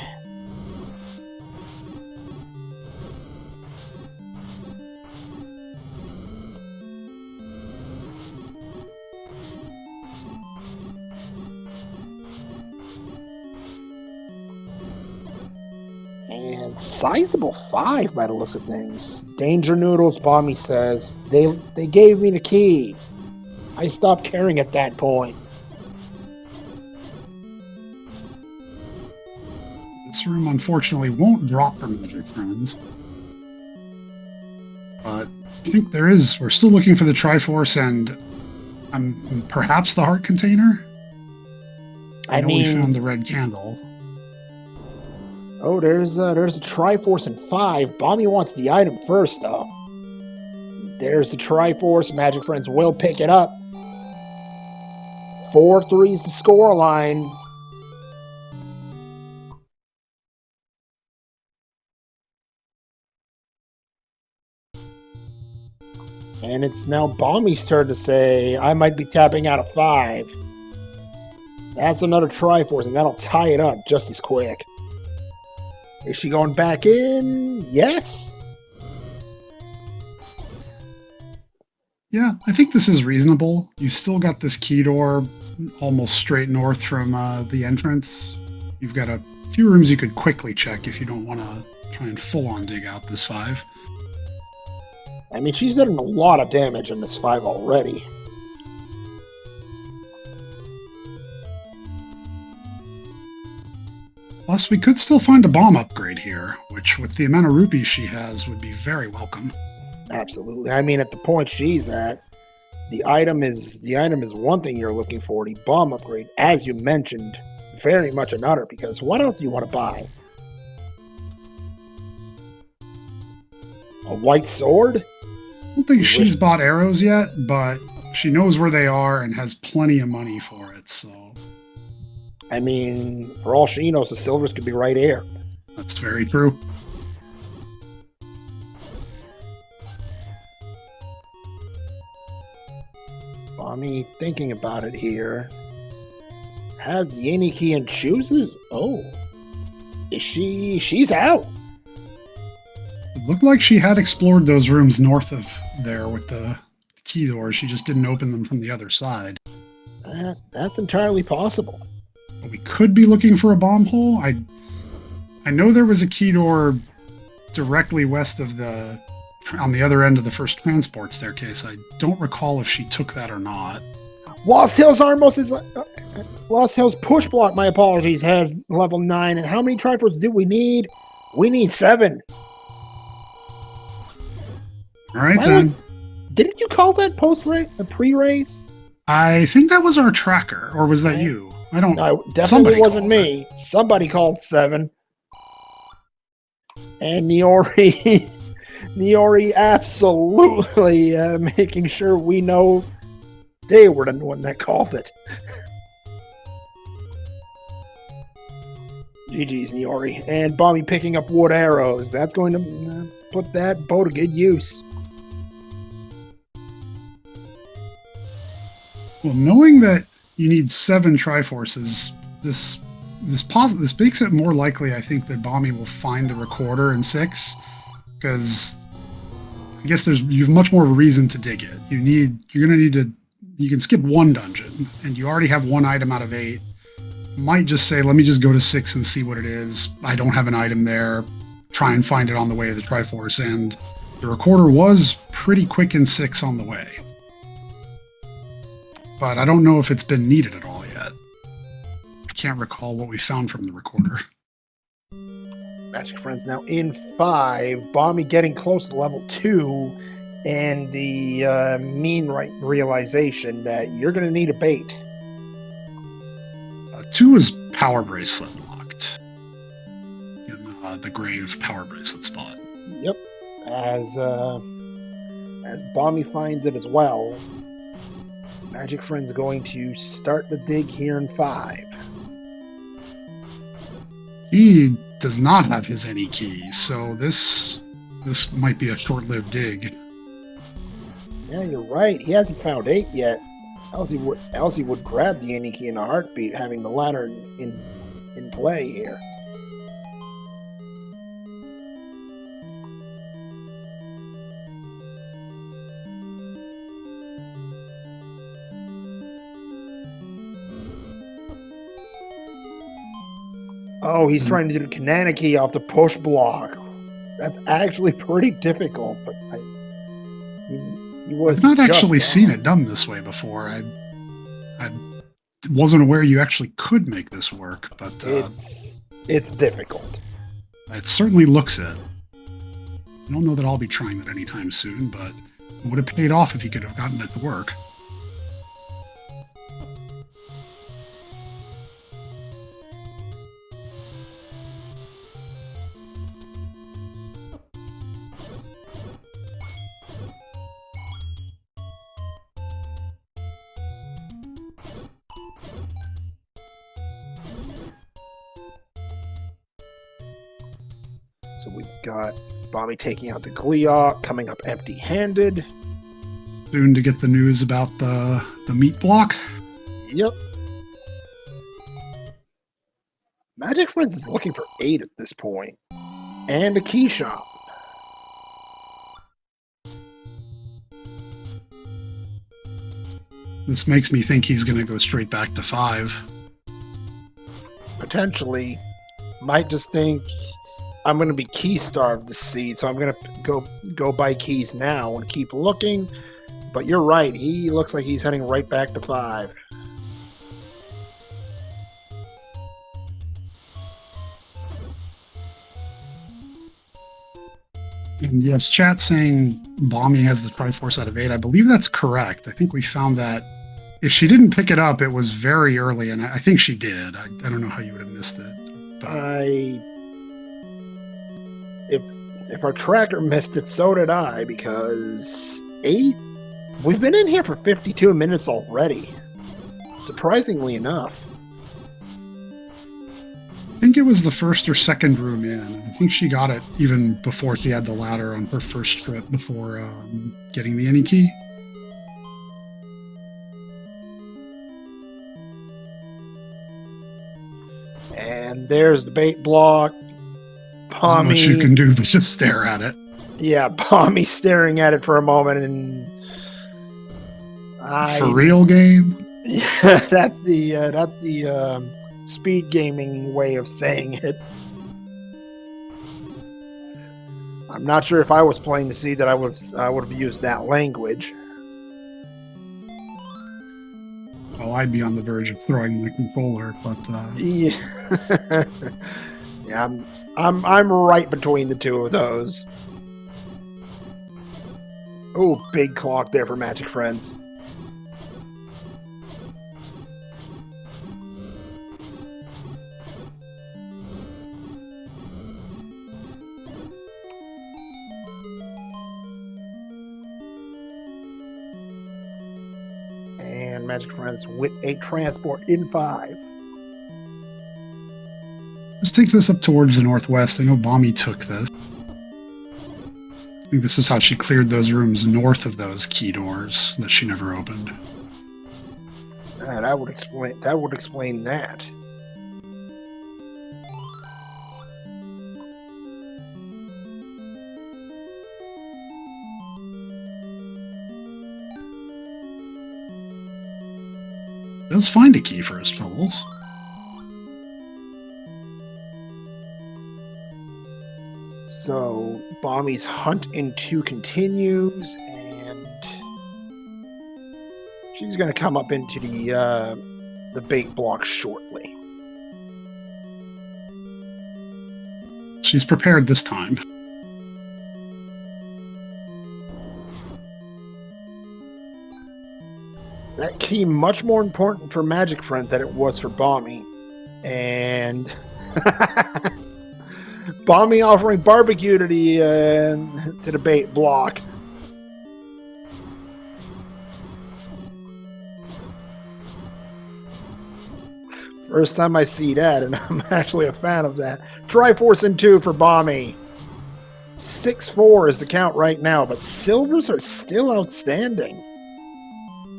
And sizable 5 by the looks of things. Danger Noodles, Bommy says. They gave me the key. I stopped caring at that point. This room, unfortunately, won't drop for MagicFriends. But I think there is. We're still looking for the Triforce and perhaps the heart container. I know we found the red candle. Oh, there's a Triforce in 5. Bommy wants the item first, though. There's the Triforce. MagicFriends will pick it up. 4-3 is the score line. And it's now Bommy's turn to say, I might be tapping out of 5. That's another Triforce, and that'll tie it up just as quick. Is she going back in? Yes. Yeah, I think this is reasonable. You've still got this key door almost straight north from the entrance. You've got a few rooms you could quickly check if you don't want to try and full-on dig out this 5. I mean, she's done a lot of damage in this 5 already. Plus, we could still find a bomb upgrade here, which, with the amount of rupees she has, would be very welcome. Absolutely. I mean, at the point she's at, the item is one thing you're looking for. The bomb upgrade, as you mentioned, very much another, because what else do you want to buy? A white sword? I don't think she's bought arrows yet, but she knows where they are and has plenty of money for it, so... I mean, for all she knows, the silvers could be right here. That's very true. Bommy, thinking about it here, has the any key and chooses? Oh, is she's out. It looked like she had explored those rooms north of there with the key doors. She just didn't open them from the other side. That's entirely possible. But we could be looking for a bomb hole. I know there was a key door directly west of on the other end of the first transport staircase. I don't recall if she took that or not. Lost Hills Armos is Lost Hills Push Block, my apologies, has level 9. And how many Triforces do we need? We need 7. All right, then. Didn't you call that post-race, a pre-race? I think that was our tracker, or was that you? I don't know. No, definitely wasn't me. Somebody called 7. And Niori absolutely making sure we know they were the one that called it. GG's, Niori. And Bommy picking up wood arrows. That's going to put that bow to good use. Well, knowing that you need 7 Triforces, this makes it more likely, I think, that Bommy will find the recorder in 6, because I guess you have much more of a reason to dig it. You can skip 1 dungeon, and you already have 1 item out of 8. Might just say, let me just go to 6 and see what it is. I don't have an item there. Try and find it on the way to the Triforce, and the recorder was pretty quick in 6 on the way. But I don't know if it's been needed at all yet. I can't recall what we found from the recorder. MagicFriends now in 5. Bommy getting close to level 2. And the realization that you're going to need a bait. 2 is Power Bracelet locked. In the Grave Power Bracelet spot. Yep. As Bommy finds it as well, MagicFriends going to start the dig here in 5. He does not have his any key, so this might be a short-lived dig. Yeah, you're right. He hasn't found 8 yet. Else he would grab the any key in a heartbeat, having the ladder in play here. Oh, he's trying to do the Kananaki off the push block. That's actually pretty difficult, but he was I've not actually seen it done this way before. I wasn't aware you actually could make this work, but it's difficult. It certainly looks it. I don't know that I'll be trying that anytime soon, but it would have paid off if you could have gotten it to work. So we've got Bommy taking out the Gleeok, coming up empty-handed. Soon to get the news about the meat block. Yep. MagicFriends is looking for 8 at this point. And a key shop. This makes me think he's going to go straight back to 5. Potentially. Might just think, I'm going to be key starved this seed, so I'm going to go buy keys now and keep looking. But you're right. He looks like he's heading right back to 5. And yes, chat saying Bommy has the Triforce out of 8. I believe that's correct. I think we found that if she didn't pick it up, it was very early, and I think she did. I don't know how you would have missed it. But If our tracker missed it, so did I, because 8? We've been in here for 52 minutes already. Surprisingly enough. I think it was the first or second room in. I think she got it even before she had the ladder on her first trip before getting the any key. And there's the bait block. Not much you can do but just stare at it. Yeah, Bommy staring at it for a moment, and For real game? Yeah, that's the speed gaming way of saying it. I'm not sure if I was playing to see that I would have used that language. Well, I'd be on the verge of throwing the controller, but Yeah, yeah, I'm right between the two of those. Oh, big clock there for MagicFriends. And MagicFriends with a transport in 5. this takes us up towards the northwest. I know Bommy took this. I think this is how she cleared those rooms north of those key doors that she never opened. That would explain that. Let's find a key for his troubles. So Bommy's hunt in 2 continues, and she's going to come up into the bait block shortly. She's prepared this time. That key much more important for MagicFriends than it was for Bommy, and Bommy offering barbecue to the bait block. First time I see that, and I'm actually a fan of that. Triforce in 2 for Bommy. 6-4 is the count right now, but silvers are still outstanding.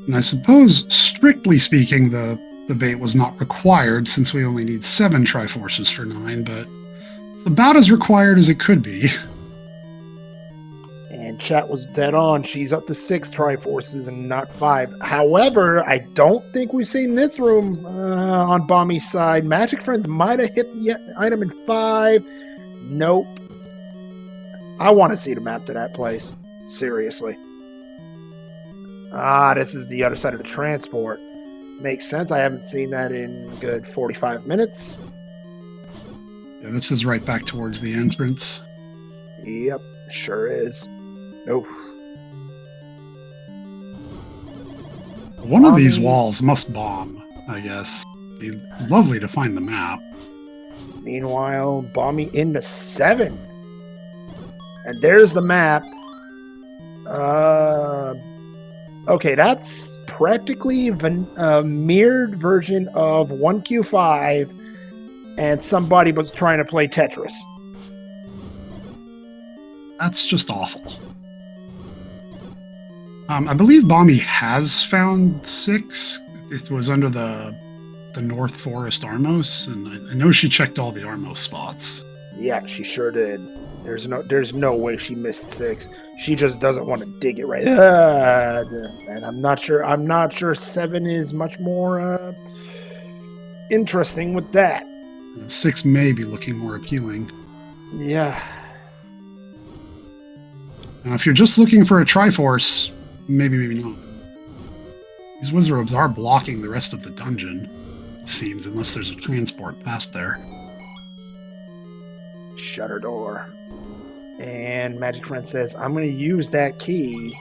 And I suppose, strictly speaking, the bait was not required since we only need 7 Triforces for 9, but it's about as required as it could be. And chat was dead on. She's up to 6 Triforces and not 5. However, I don't think we've seen this room on Bommy's side. MagicFriends might have hit the item in 5. Nope. I want to see the map to that place. Seriously. This is the other side of the transport. Makes sense. I haven't seen that in a good 45 minutes. Yeah, this is right back towards the entrance. Yep, sure is. Nope. One of these walls must bomb, I guess. It'd be lovely to find the map. Meanwhile, Bommy into 7. And there's the map. Okay, that's practically a mirrored version of 1Q5, and somebody was trying to play Tetris. That's just awful. I believe Bommy has found 6. It was under the North Forest Armos, and I know she checked all the Armos spots. Yeah, she sure did. There's no way she missed 6. She just doesn't want to dig it right. And I'm not sure 7 is much more interesting with that. 6 may be looking more appealing. Yeah. Now, if you're just looking for a Triforce, maybe not. These Wizrobes are blocking the rest of the dungeon, it seems, unless there's a transport past there. Shutter door. And MagicFriend says, I'm going to use that key.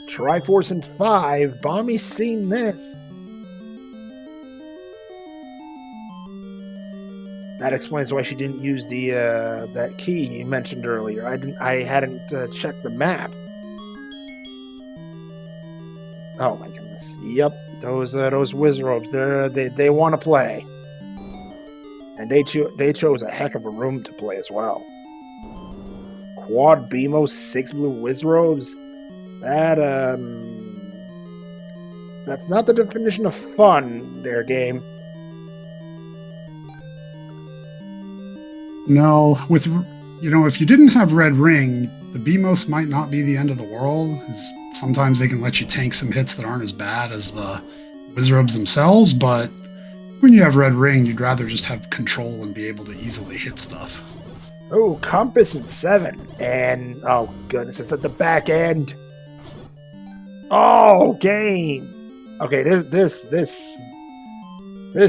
Triforce in 5. Bommy's seen this. That explains why she didn't use the that key you mentioned earlier. I hadn't checked the map. Oh my goodness. Yep, those Wizrobes. They want to play. And they chose a heck of a room to play as well. Quad BMO, 6 blue Wizrobes. That's not the definition of fun, their game. No, with You know, if you didn't have Red Ring, the BMOS might not be the end of the world. Sometimes they can let you tank some hits that aren't as bad as the Wizrobes themselves, but when you have Red Ring, you'd rather just have control and be able to easily hit stuff. Oh, Compass and 7. And, oh goodness, it's at the back end. Oh, game. Okay, this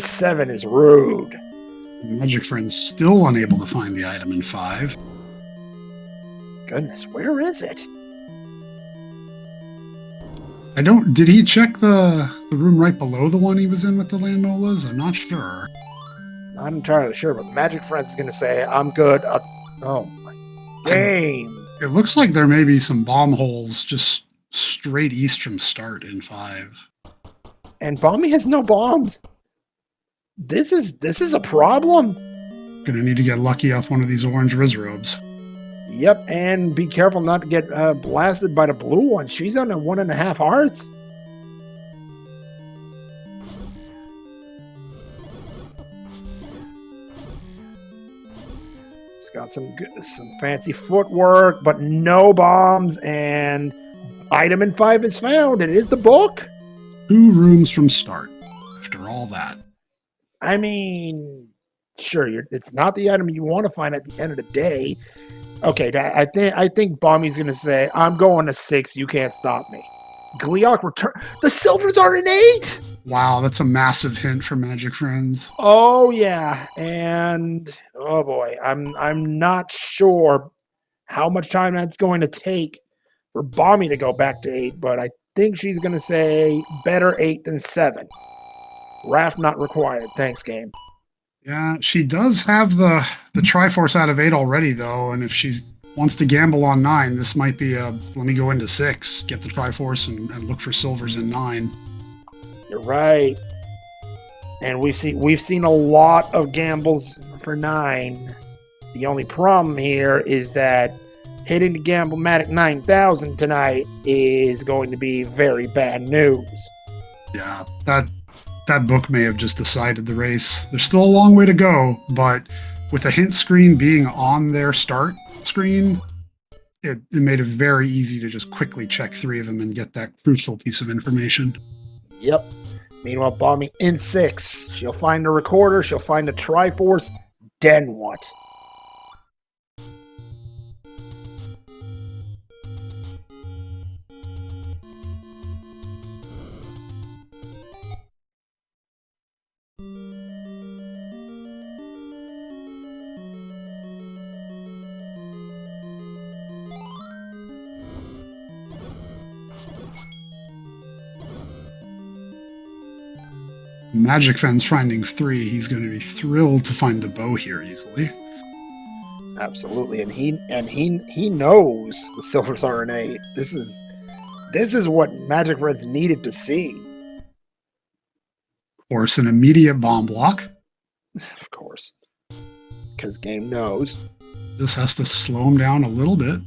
7 is rude. MagicFriends still unable to find the item in 5. Goodness, where is it? Did he check the room right below the one he was in with the Landmolas? I'm not sure. Not entirely sure, but MagicFriends is going to say, I'm good. Oh, my game. It looks like there may be some bomb holes just straight east from start in 5. And Bommy has no bombs. This is a problem. Gonna need to get lucky off one of these orange Wizrobes. Yep, and be careful not to get blasted by the blue one. She's on a 1.5 hearts. She's got some fancy footwork, but no bombs, and item in 5 is found. It is the book. 2 rooms from start. After all that. I mean, sure, it's not the item you want to find at the end of the day. Okay, I think Bommy's gonna say, I'm going to 6, you can't stop me. Gleok return. The silvers are an 8! Wow, that's a massive hint for MagicFriends. Oh yeah, and oh boy, I'm not sure how much time that's going to take for Bommy to go back to 8, but I think she's gonna say better 8 than 7. Raft not required. Thanks, game. Yeah, she does have the Triforce out of 8 already, though, and if she wants to gamble on 9, this might be a let me go into 6, get the Triforce, and look for silvers in 9. You're right. And we've seen a lot of gambles for 9. The only problem here is that hitting the Gamble-matic 9000 tonight is going to be very bad news. Yeah, that book may have just decided the race. There's still a long way to go, but with a hint screen being on their start screen, it made it very easy to just quickly check 3 of them and get that crucial piece of information. Yep. Meanwhile, Bommy in 6. She'll find the recorder, she'll find the Triforce, then what? MagicFriends finding 3, he's going to be thrilled to find the bow here easily. Absolutely, and he knows the silvers are an 8. This is what MagicFriends needed to see. Of course, an immediate bomb block. Of course, because game knows. Just has to slow him down a little bit.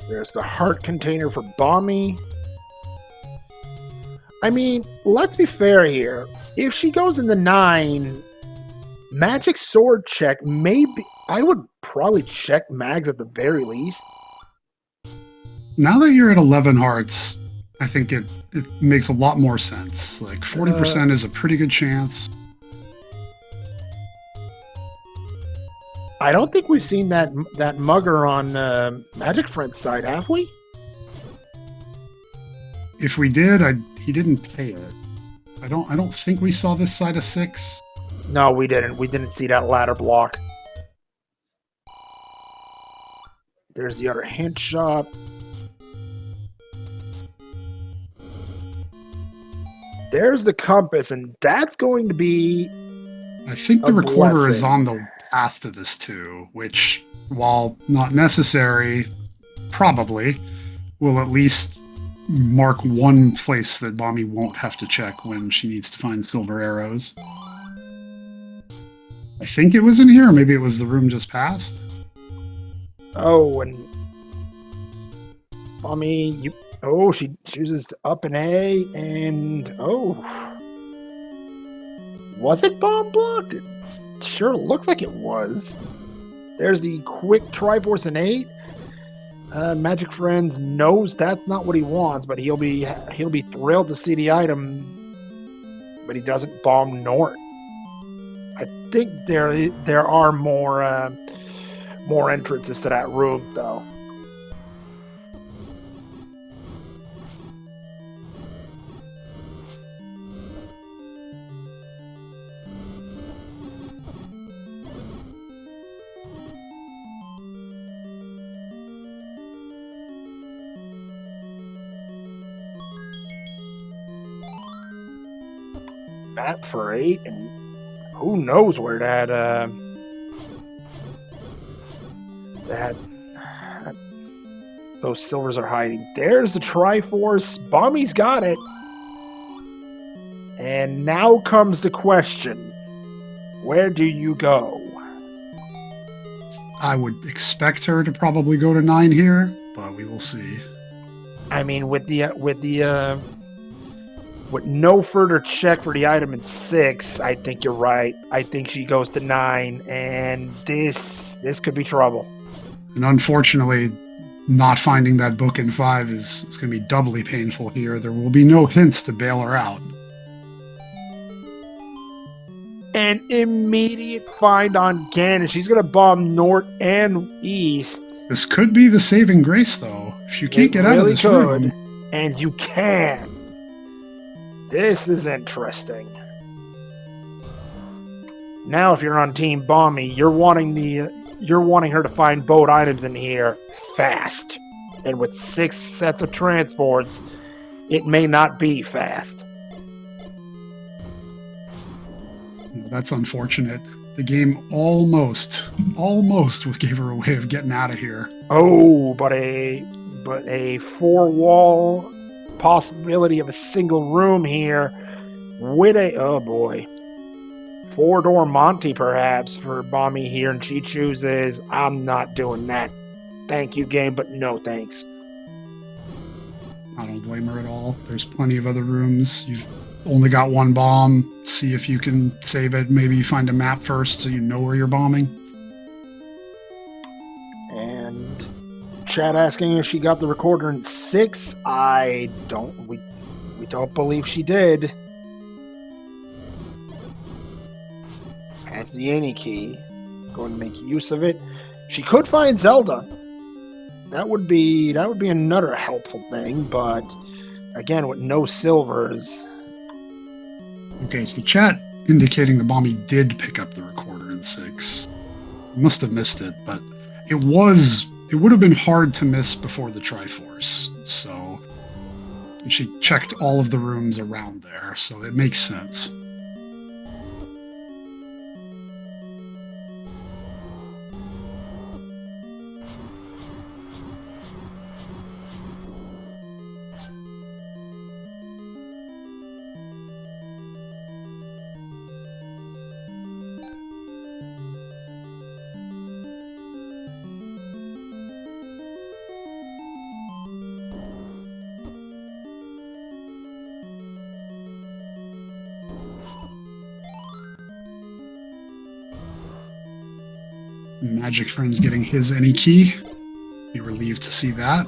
There's the heart container for Bommy. I mean, let's be fair here. If she goes in the 9, Magic Sword check, maybe I would probably check Mags at the very least. Now that you're at 11 hearts, I think it makes a lot more sense. Like 40% is a pretty good chance. I don't think we've seen that mugger on MagicFriends' side, have we? If we did, he didn't pay it. I don't think we saw this side of 6. No, we didn't. We didn't see that ladder block. There's the other hint shop. There's the compass, and that's going to be I think the recorder is on the path to this too, which, while not necessary, probably will at least mark one place that Bommy won't have to check when she needs to find silver arrows. I think it was in here, or maybe it was the room just past. Oh, and Bommy, you. Oh, she chooses up an A, and oh, was it bomb blocked? It sure looks like it was. There's the quick Triforce and 8. MagicFriends knows that's not what he wants, but he'll be thrilled to see the item. But he doesn't bomb Nort. I think there are more entrances to that room though. Map for 8, and who knows where that those silvers are hiding. There's the Triforce. Bommy's got it. And now comes the question. Where do you go? I would expect her to probably go to 9 here, but we will see. I mean, with no further check for the item in 6, I think you're right. I think she goes to 9, and this could be trouble. And unfortunately, not finding that book in 5 is going to be doubly painful here. There will be no hints to bail her out. An immediate find on Ganon. She's going to bomb North and East. This could be the saving grace, though. If you can't get out of this room. And you can. This is interesting. Now, if you're on Team Bommy, you're wanting her to find both items in here fast. And with 6 sets of transports, it may not be fast. That's unfortunate. The game almost gave her a way of getting out of here. Oh, but a 4-wall possibility of a single room here with oh boy, 4-door Monty perhaps for Bommy here, and she chooses, I'm not doing that. Thank you, game, but no thanks. I don't blame her at all. There's plenty of other rooms. You've only got 1 bomb. See if you can save it. Maybe you find a map first so you know where you're bombing. And chat asking if she got the recorder in 6. We don't believe she did. Has the any key. Going to make use of it. She could find Zelda. That would be another helpful thing, but again, with no silvers. Okay, so chat indicating the Bommy did pick up the recorder in 6. Must have missed it, but it would have been hard to miss before the Triforce. So she checked all of the rooms around there, so it makes sense. MagicFriends getting his any key. Be relieved to see that.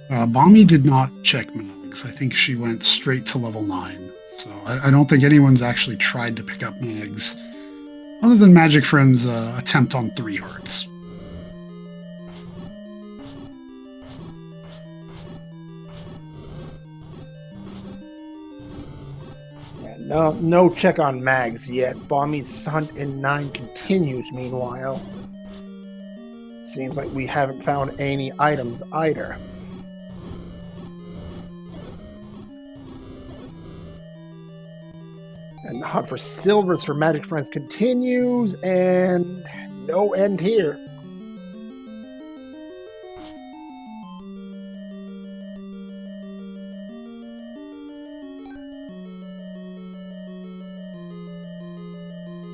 Bommy did not check mags. I think she went straight to level 9. So I don't think anyone's actually tried to pick up mags, other than MagicFriends' attempt on 3 hearts. Yeah, no check on mags yet. Bommy's hunt in 9 continues, meanwhile. Seems like we haven't found any items either. And the hunt for silvers for MagicFriends continues, and no end here.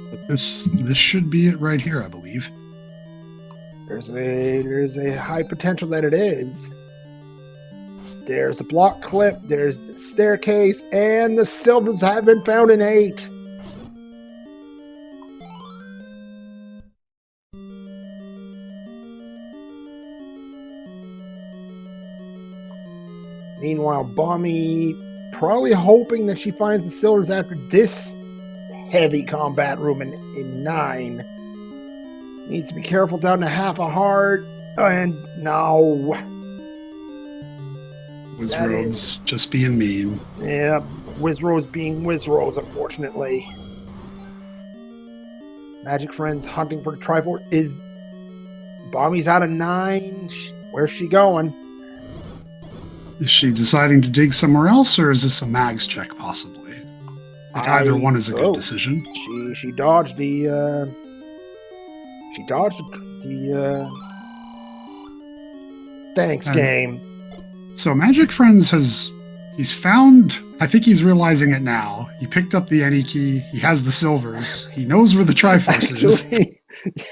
But this should be it right here, I believe. There's a high potential that it is. There's the block clip, there's the staircase, and the silvers have been found in 8. Meanwhile, Bommy probably hoping that she finds the silvers after this heavy combat room in 9. Needs to be careful down to half a heart, and no. Wizro's just being mean. Yeah, Wizro's being Wizro's, unfortunately. MagicFriends hunting for the Triforce is... Bommy's out of 9. Where's she going? Is she deciding to dig somewhere else, or is this a mags check, possibly? Either one is a good decision. She dodged the... Thanks, game. So MagicFriends he's found, I think he's realizing it now. He picked up the any key, he has the silvers, he knows where the Triforce is.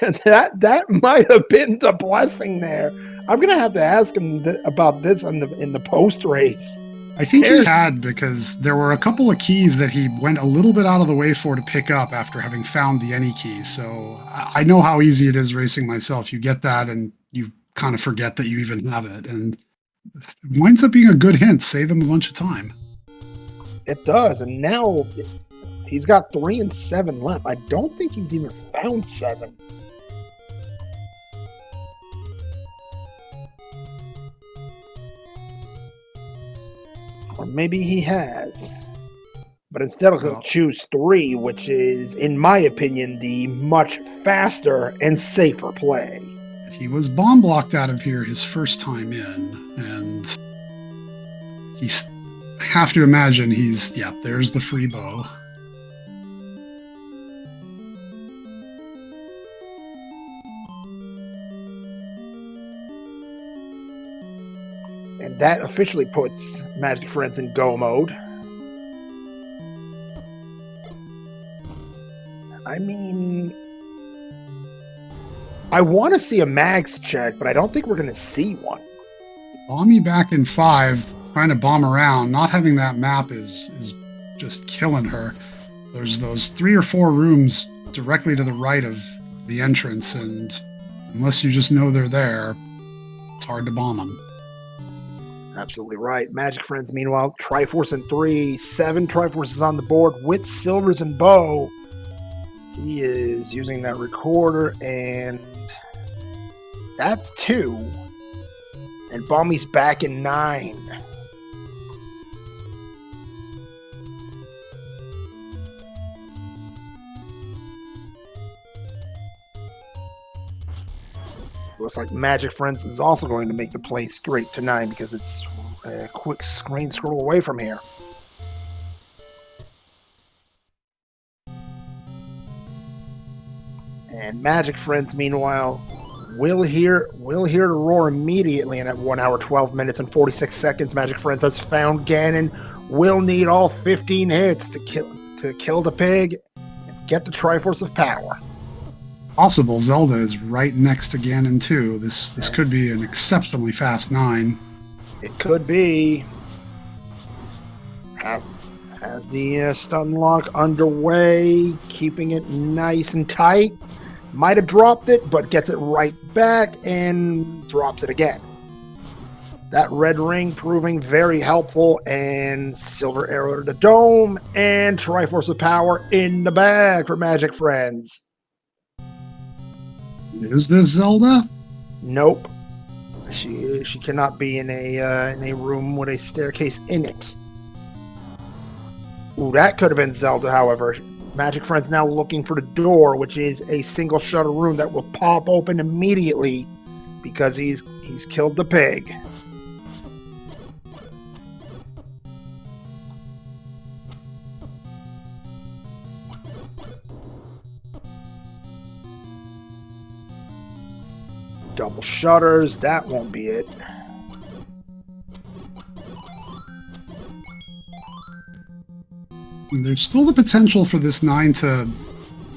Yeah, that might have been the blessing there. I'm gonna have to ask him about this in the post race. I think he had, because there were a couple of keys that he went a little bit out of the way for to pick up after having found the any key. So I know how easy it is racing myself. You get that and you kind of forget that you even have it, and it winds up being a good hint. Save him a bunch of time. It does, and now he's got 3 and 7 left. I don't think he's even found 7. Or maybe he has. But instead he'll choose 3, which is, in my opinion, the much faster and safer play. He was bomb blocked out of here his first time in, and he's have to imagine there's the free bow. And that officially puts MagicFriends in go mode. I mean, I want to see a mags check, but I don't think we're going to see one. Bommy back in 5, trying to bomb around. Not having that map is just killing her. There's those 3 or 4 rooms directly to the right of the entrance, and unless you just know they're there, it's hard to bomb them. Absolutely right. MagicFriends, meanwhile, Triforce in 3, 7 Triforces on the board with silvers and bow. He is using that recorder, and that's 2. And Bommy's back in 9. Looks like MagicFriends is also going to make the play straight to 9 because it's a quick screen scroll away from here. And MagicFriends, meanwhile, will hear the roar immediately, and at 1 hour, 12 minutes, and 46 seconds, MagicFriends has found Ganon. Will need all 15 hits to kill the pig and get the Triforce of Power. Possible Zelda is right next to Ganon too. This could be an exceptionally fast 9. It could be. Has the stun lock underway, keeping it nice and tight. Might have dropped it, but gets it right back and drops it again. That red ring proving very helpful, and silver arrow to the dome, and Triforce of Power in the bag for Magic Friends. Is this Zelda? Nope. She cannot be in a room with a staircase in it. Ooh, that could have been Zelda, however. Magic Friends now looking for the door, which is a single shutter room that will pop open immediately because he's killed the pig. Double shutters, that won't be it. And there's still the potential for this 9 to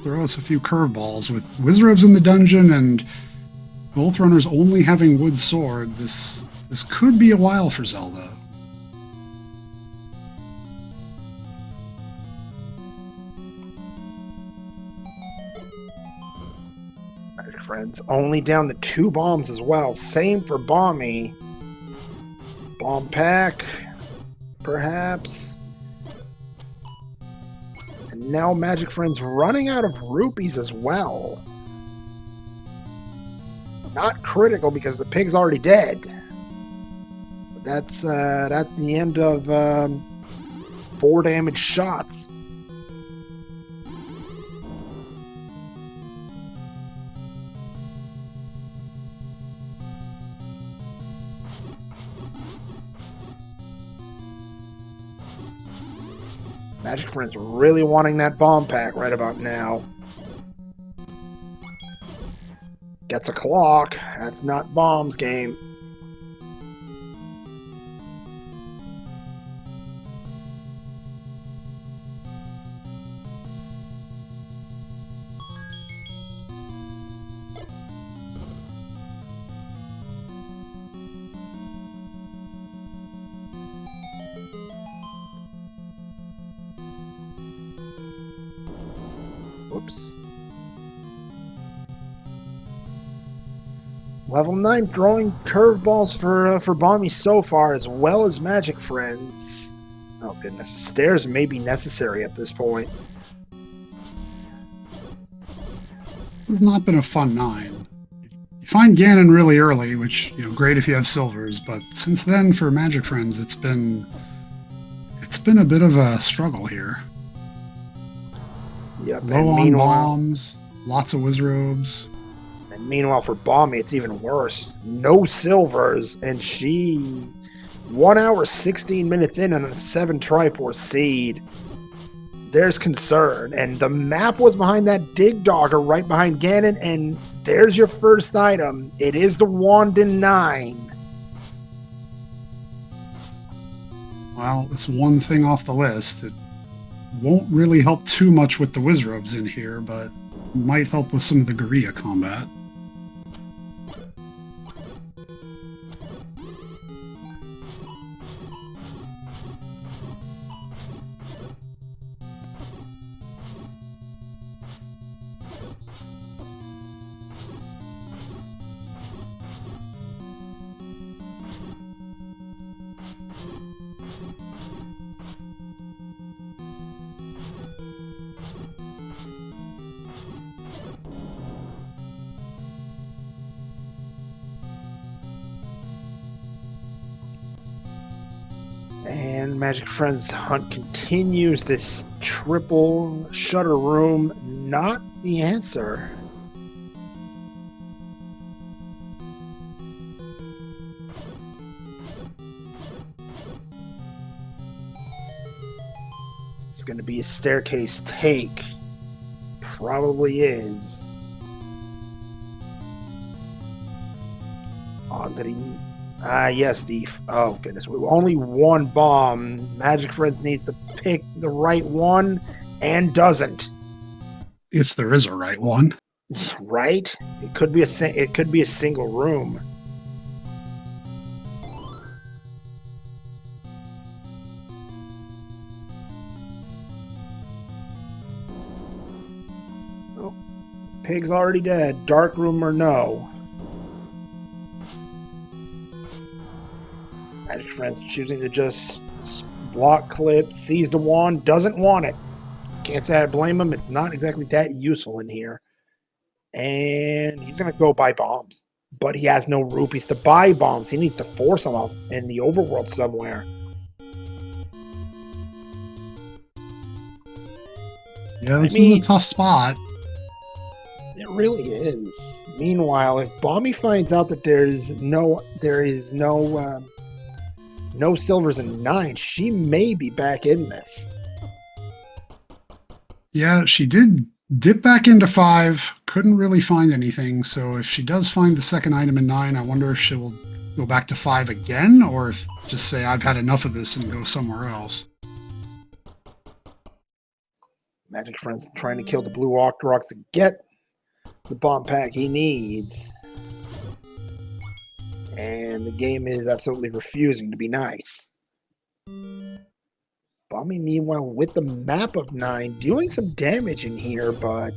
throw us a few curveballs. With Wizrobes in the dungeon and both runners only having wood sword, this could be a while for Zelda. Magic Friends only down to 2 bombs as well. Same for Bommy. Bomb pack, perhaps. And now Magic Friends running out of rupees as well. Not critical because the pig's already dead. But that's the end of 4 damage shots. Magic Friends really wanting that bomb pack right about now. Gets a clock. That's not bombs game. Whoops. Level 9 throwing curveballs for Bommy so far, as well as Magic Friends. Oh goodness, stairs may be necessary at this point. It's not been a fun 9. You find Ganon really early, which, great if you have silvers, but since then for Magic Friends it's been a bit of a struggle here. Yep. Low on bombs, lots of Wizrobes. And meanwhile for Bommy, it's even worse. No silvers, and she 1 hour 16 minutes in on a 7 Triforce seed. There's concern, and the map was behind that dig dogger right behind Ganon, and there's your first item. It is the wand in 9. Well, it's one thing off the list. It won't really help too much with the Wizrobes in here, but might help with some of the guerrilla combat. And Magic Friends hunt continues. This triple shutter room, not the answer. This is going to be a staircase take. Probably is. That he... yes, oh goodness, only 1 bomb. Magic Friends needs to pick the right one and doesn't. If there is a right one. Right? It could be a single room. Oh, pig's already dead. Dark room or no? Magic Friends choosing to just block clip, sees the wand, doesn't want it. Can't say I blame him. It's not exactly that useful in here. And he's going to go buy bombs. But he has no rupees to buy bombs. He needs to force them off in the overworld somewhere. Yeah, this is a tough spot. It really is. Meanwhile, if Bommy finds out that there is no silvers in 9, she may be back in this. Yeah, she did dip back into 5. Couldn't really find anything. So if she does find the second item in 9, I wonder if she will go back to 5 again, or if just say I've had enough of this and go somewhere else. Magic Friends trying to kill the blue Octoroks to get the bomb pack he needs. And the game is absolutely refusing to be nice. Bommy, meanwhile, with the map of 9, doing some damage in here, but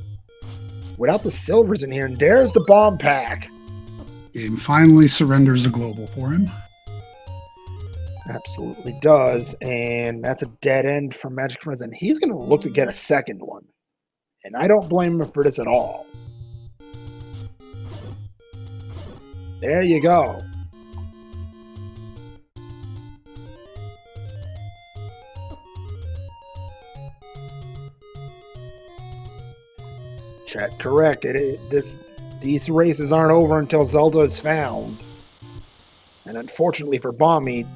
without the silvers in here. And there's the bomb pack. Game finally surrenders a global for him. Absolutely does. And that's a dead end for Magic Friends. And he's going to look to get a second one. And I don't blame him for this at all. There you go. Chat, correct. These races aren't over until Zelda is found. And unfortunately for Bommy,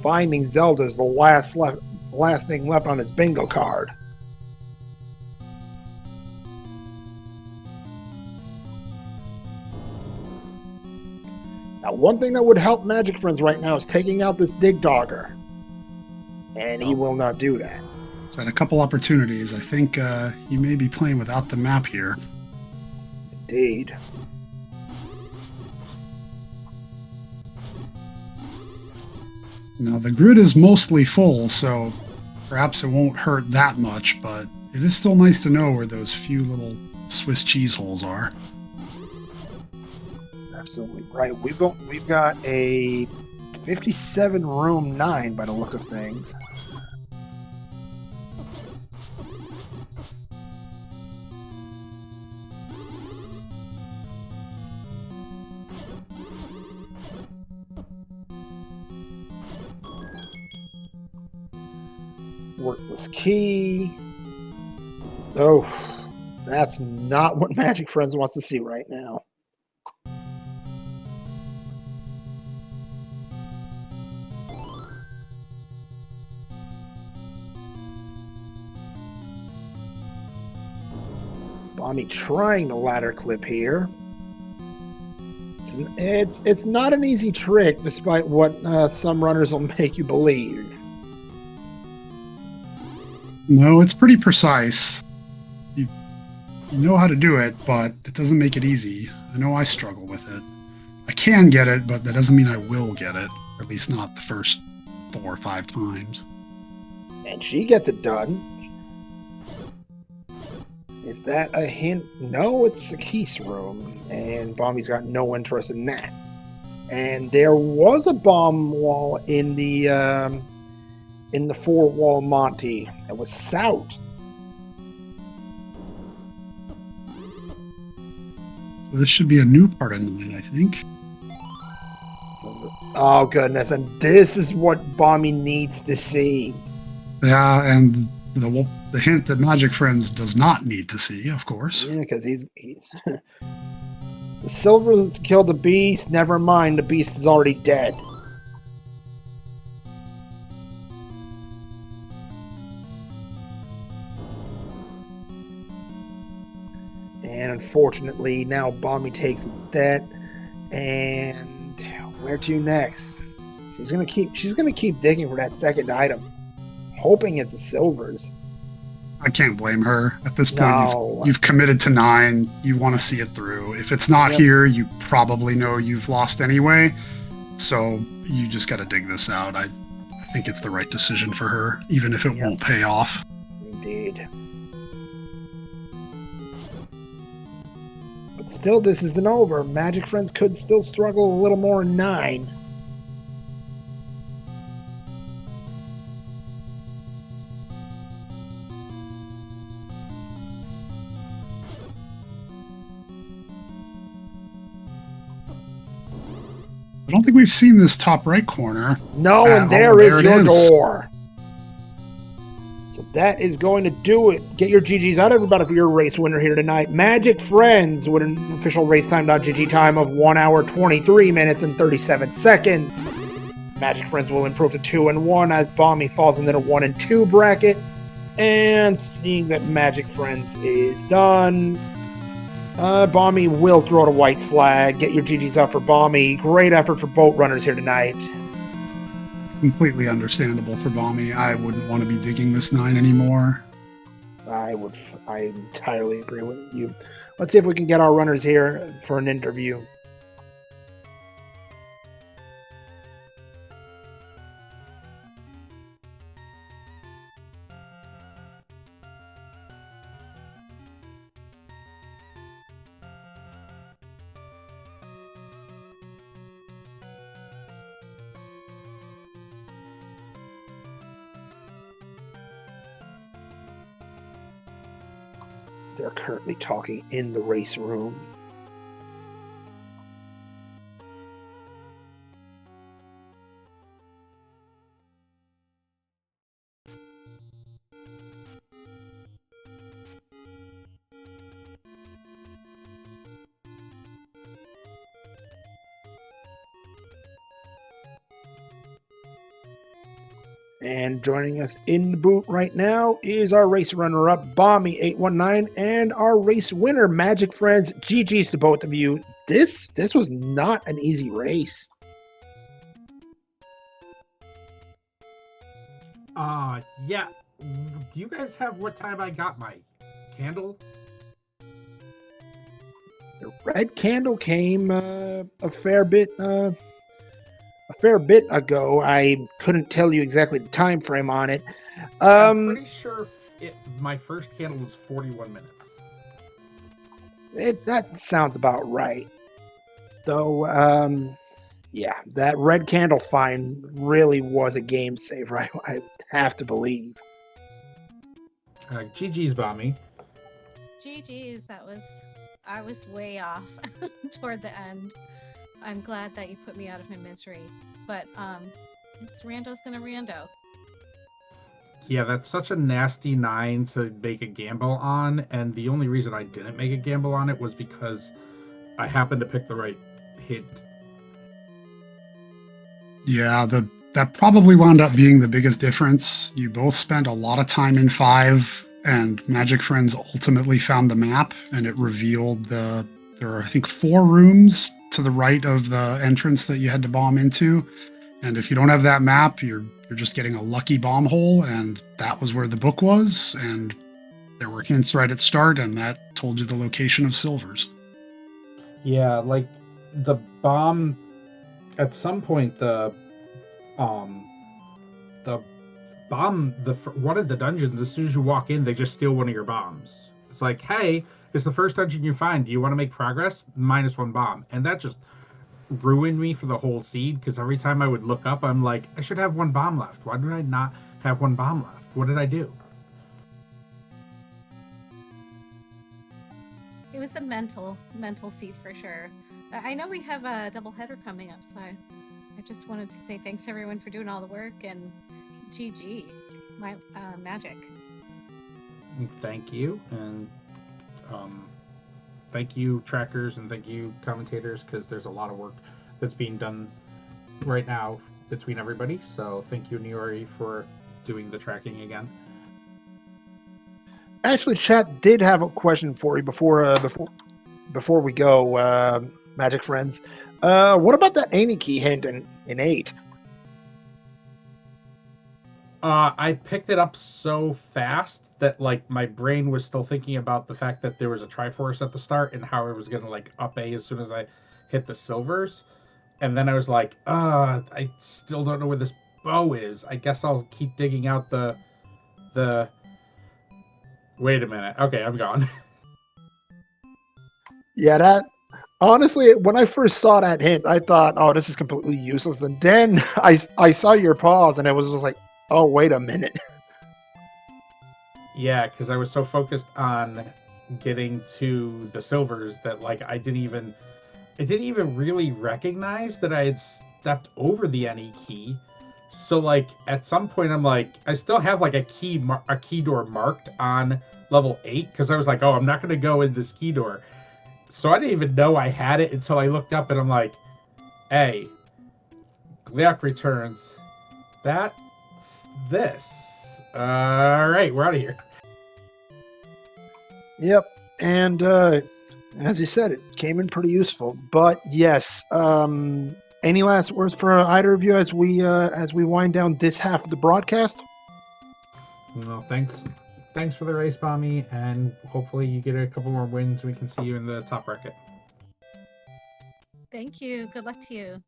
finding Zelda is the last thing left on his bingo card. Now, one thing that would help Magic Friends right now is taking out this Dig Dogger. And he will not do that. He's had a couple opportunities. I think he may be playing without the map here. Indeed. Now, the grid is mostly full, so perhaps it won't hurt that much, but it is still nice to know where those few little Swiss cheese holes are. Absolutely right. We've got a 57 room 9 by the look of things. Worthless key. Oh, that's not what Magic Friends wants to see right now. Bommy trying the ladder clip here. It's not an easy trick, despite what some runners will make you believe. No, it's pretty precise. You know how to do it, but it doesn't make it easy. I know I struggle with it. I can get it, but that doesn't mean I will get it. Or at least not the first 4 or 5 times. And she gets it done. Is that a hint? No, it's Saki's room. And Bommy's got no interest in that. And there was a bomb wall in the 4-wall Monty. It was Sout. So this should be a new part of 9, I think. So, oh, goodness. And this is what Bommy needs to see. Yeah, and the hint that Magic Friends does not need to see, of course. Yeah, because he's the silvers killed the beast. Never mind, the beast is already dead. And unfortunately, now Bommy takes that. And where to next? She's gonna keep digging for that second item, hoping it's the silvers. I can't blame her. At this point, No. you've committed to 9. You want to see it through. If it's not here, you probably know you've lost anyway. So you just got to dig this out. I think it's the right decision for her, even if it won't pay off. Indeed. But still, this isn't over. Magic Friends could still struggle a little more in 9. I don't think we've seen this top right corner. No, and there there is it your is. door. So that is going to do it. Get your GGs out, everybody, for your race winner here tonight. Magic Friends with an official racetime.gg time of 1 hour, 23 minutes, and 37 seconds. Magic Friends will improve to 2 and 1 as Bommy falls into the 1 and 2 bracket. And seeing that Magic Friends is done, Bommy will throw the white flag. Get your GGs out for Bommy. Great effort for boat runners here tonight. Completely understandable for Bommy. I wouldn't want to be digging this 9 anymore. I entirely agree with you. Let's see if we can get our runners here for an interview. They're currently talking in the race room. And joining us in the booth right now is our race runner-up, Bommy819, and our race winner, Magic Friends. GG's to both of you. This was not an easy race. Yeah. Do you guys have what time I got my candle? The red candle came a fair bit ago. I couldn't tell you exactly the time frame on it. I'm pretty sure my first candle was 41 minutes. That sounds about right. Though, yeah, that red candle find really was a game saver. I have to believe. GG's, Bommy. GG's, I was way off toward the end. I'm glad that you put me out of my misery. But it's Rando's gonna Rando. Yeah, that's such a nasty 9 to make a gamble on, and the only reason I didn't make a gamble on it was because I happened to pick the right hint. Yeah, that probably wound up being the biggest difference. You both spent a lot of time in 5, and Magic Friends ultimately found the map, and it revealed there are, I think, 4 rooms to the right of the entrance that you had to bomb into. And if you don't have that map, you're just getting a lucky bomb hole, and that was where the book was, and there were hints right at start, and that told you the location of silvers. Yeah, like the bomb. At some point, the bomb, one of the dungeons. As soon as you walk in, they just steal one of your bombs. It's like, hey, it's the first dungeon you find. Do you want to make progress? -1 bomb, and that just ruined me for the whole seed, because every time I would look up, I'm like, I should have 1 bomb left. Why did I not have 1 bomb left? What did I do? It was a mental seed for sure. I know we have a double header coming up, so I just wanted to say thanks everyone for doing all the work, and GG, my Magic. Thank you, and thank you, trackers, and thank you, commentators, because there's a lot of work that's being done right now between everybody. So thank you, Niori, for doing the tracking again. Actually, chat did have a question for you before we go, Magic Friends. What about that Any key hint in 8? I picked it up so fast that like my brain was still thinking about the fact that there was a Triforce at the start and how it was gonna like up A as soon as I hit the silvers, and then I was like, I still don't know where this bow is. I guess I'll keep digging out the. Wait a minute. Okay, I'm gone. Yeah, that honestly, when I first saw that hint, I thought, oh, this is completely useless. And then I saw your pause, and it was just like, oh, wait a minute. Yeah, because I was so focused on getting to the silvers that like I didn't even I didn't even really recognize that I had stepped over the NE key. So like at some point I'm like, I still have like a key door marked on level 8 because I was like, oh, I'm not going to go in this key door. So I didn't even know I had it until I looked up and I'm like, hey, Gleok returns. That's this. All right, we're out of here. Yep, and as you said, it came in pretty useful. But yes, any last words for either of you as we wind down this half of the broadcast? Well, thanks for the race, Bommy, and hopefully you get a couple more wins. We can see you in the top bracket. Thank you. Good luck to you.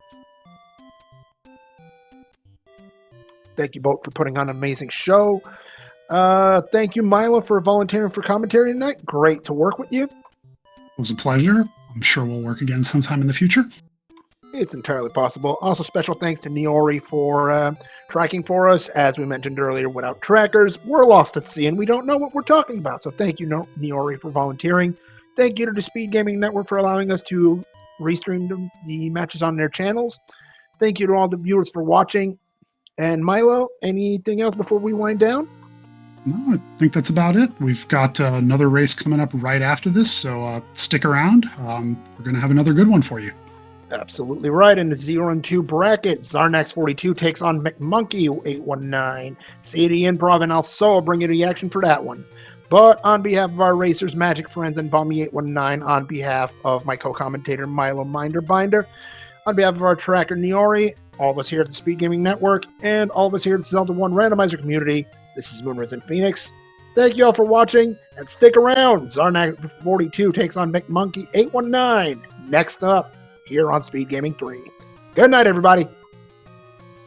Thank you both for putting on an amazing show. Thank you, Milo, for volunteering for commentary tonight. Great to work with you. It was a pleasure. I'm sure we'll work again sometime in the future. It's entirely possible. Also, special thanks to Niori for tracking for us. As we mentioned earlier, without trackers, we're lost at sea and we don't know what we're talking about. So thank you, Niori, for volunteering. Thank you to the SpeedGaming Network for allowing us to restream the matches on their channels. Thank you to all the viewers for watching. And Milo, anything else before we wind down? No, I think that's about it. We've got another race coming up right after this, so stick around. We're going to have another good one for you. Absolutely right. In the 0-2 bracket, Zarnax42 takes on McMonkey819. CD Improv and Alsoa bring you the action for that one. But on behalf of our racers, MagicFriends, and Bommy819, on behalf of my co-commentator, Milo Binder, on behalf of our tracker, Niori, all of us here at the Speed Gaming Network, and all of us here at the Zelda 1 Randomizer community, this is Moonrise in Phoenix. Thank you all for watching, and stick around. Zarnax42 takes on McMonkey819. Next up, here on Speed Gaming 3. Good night, everybody.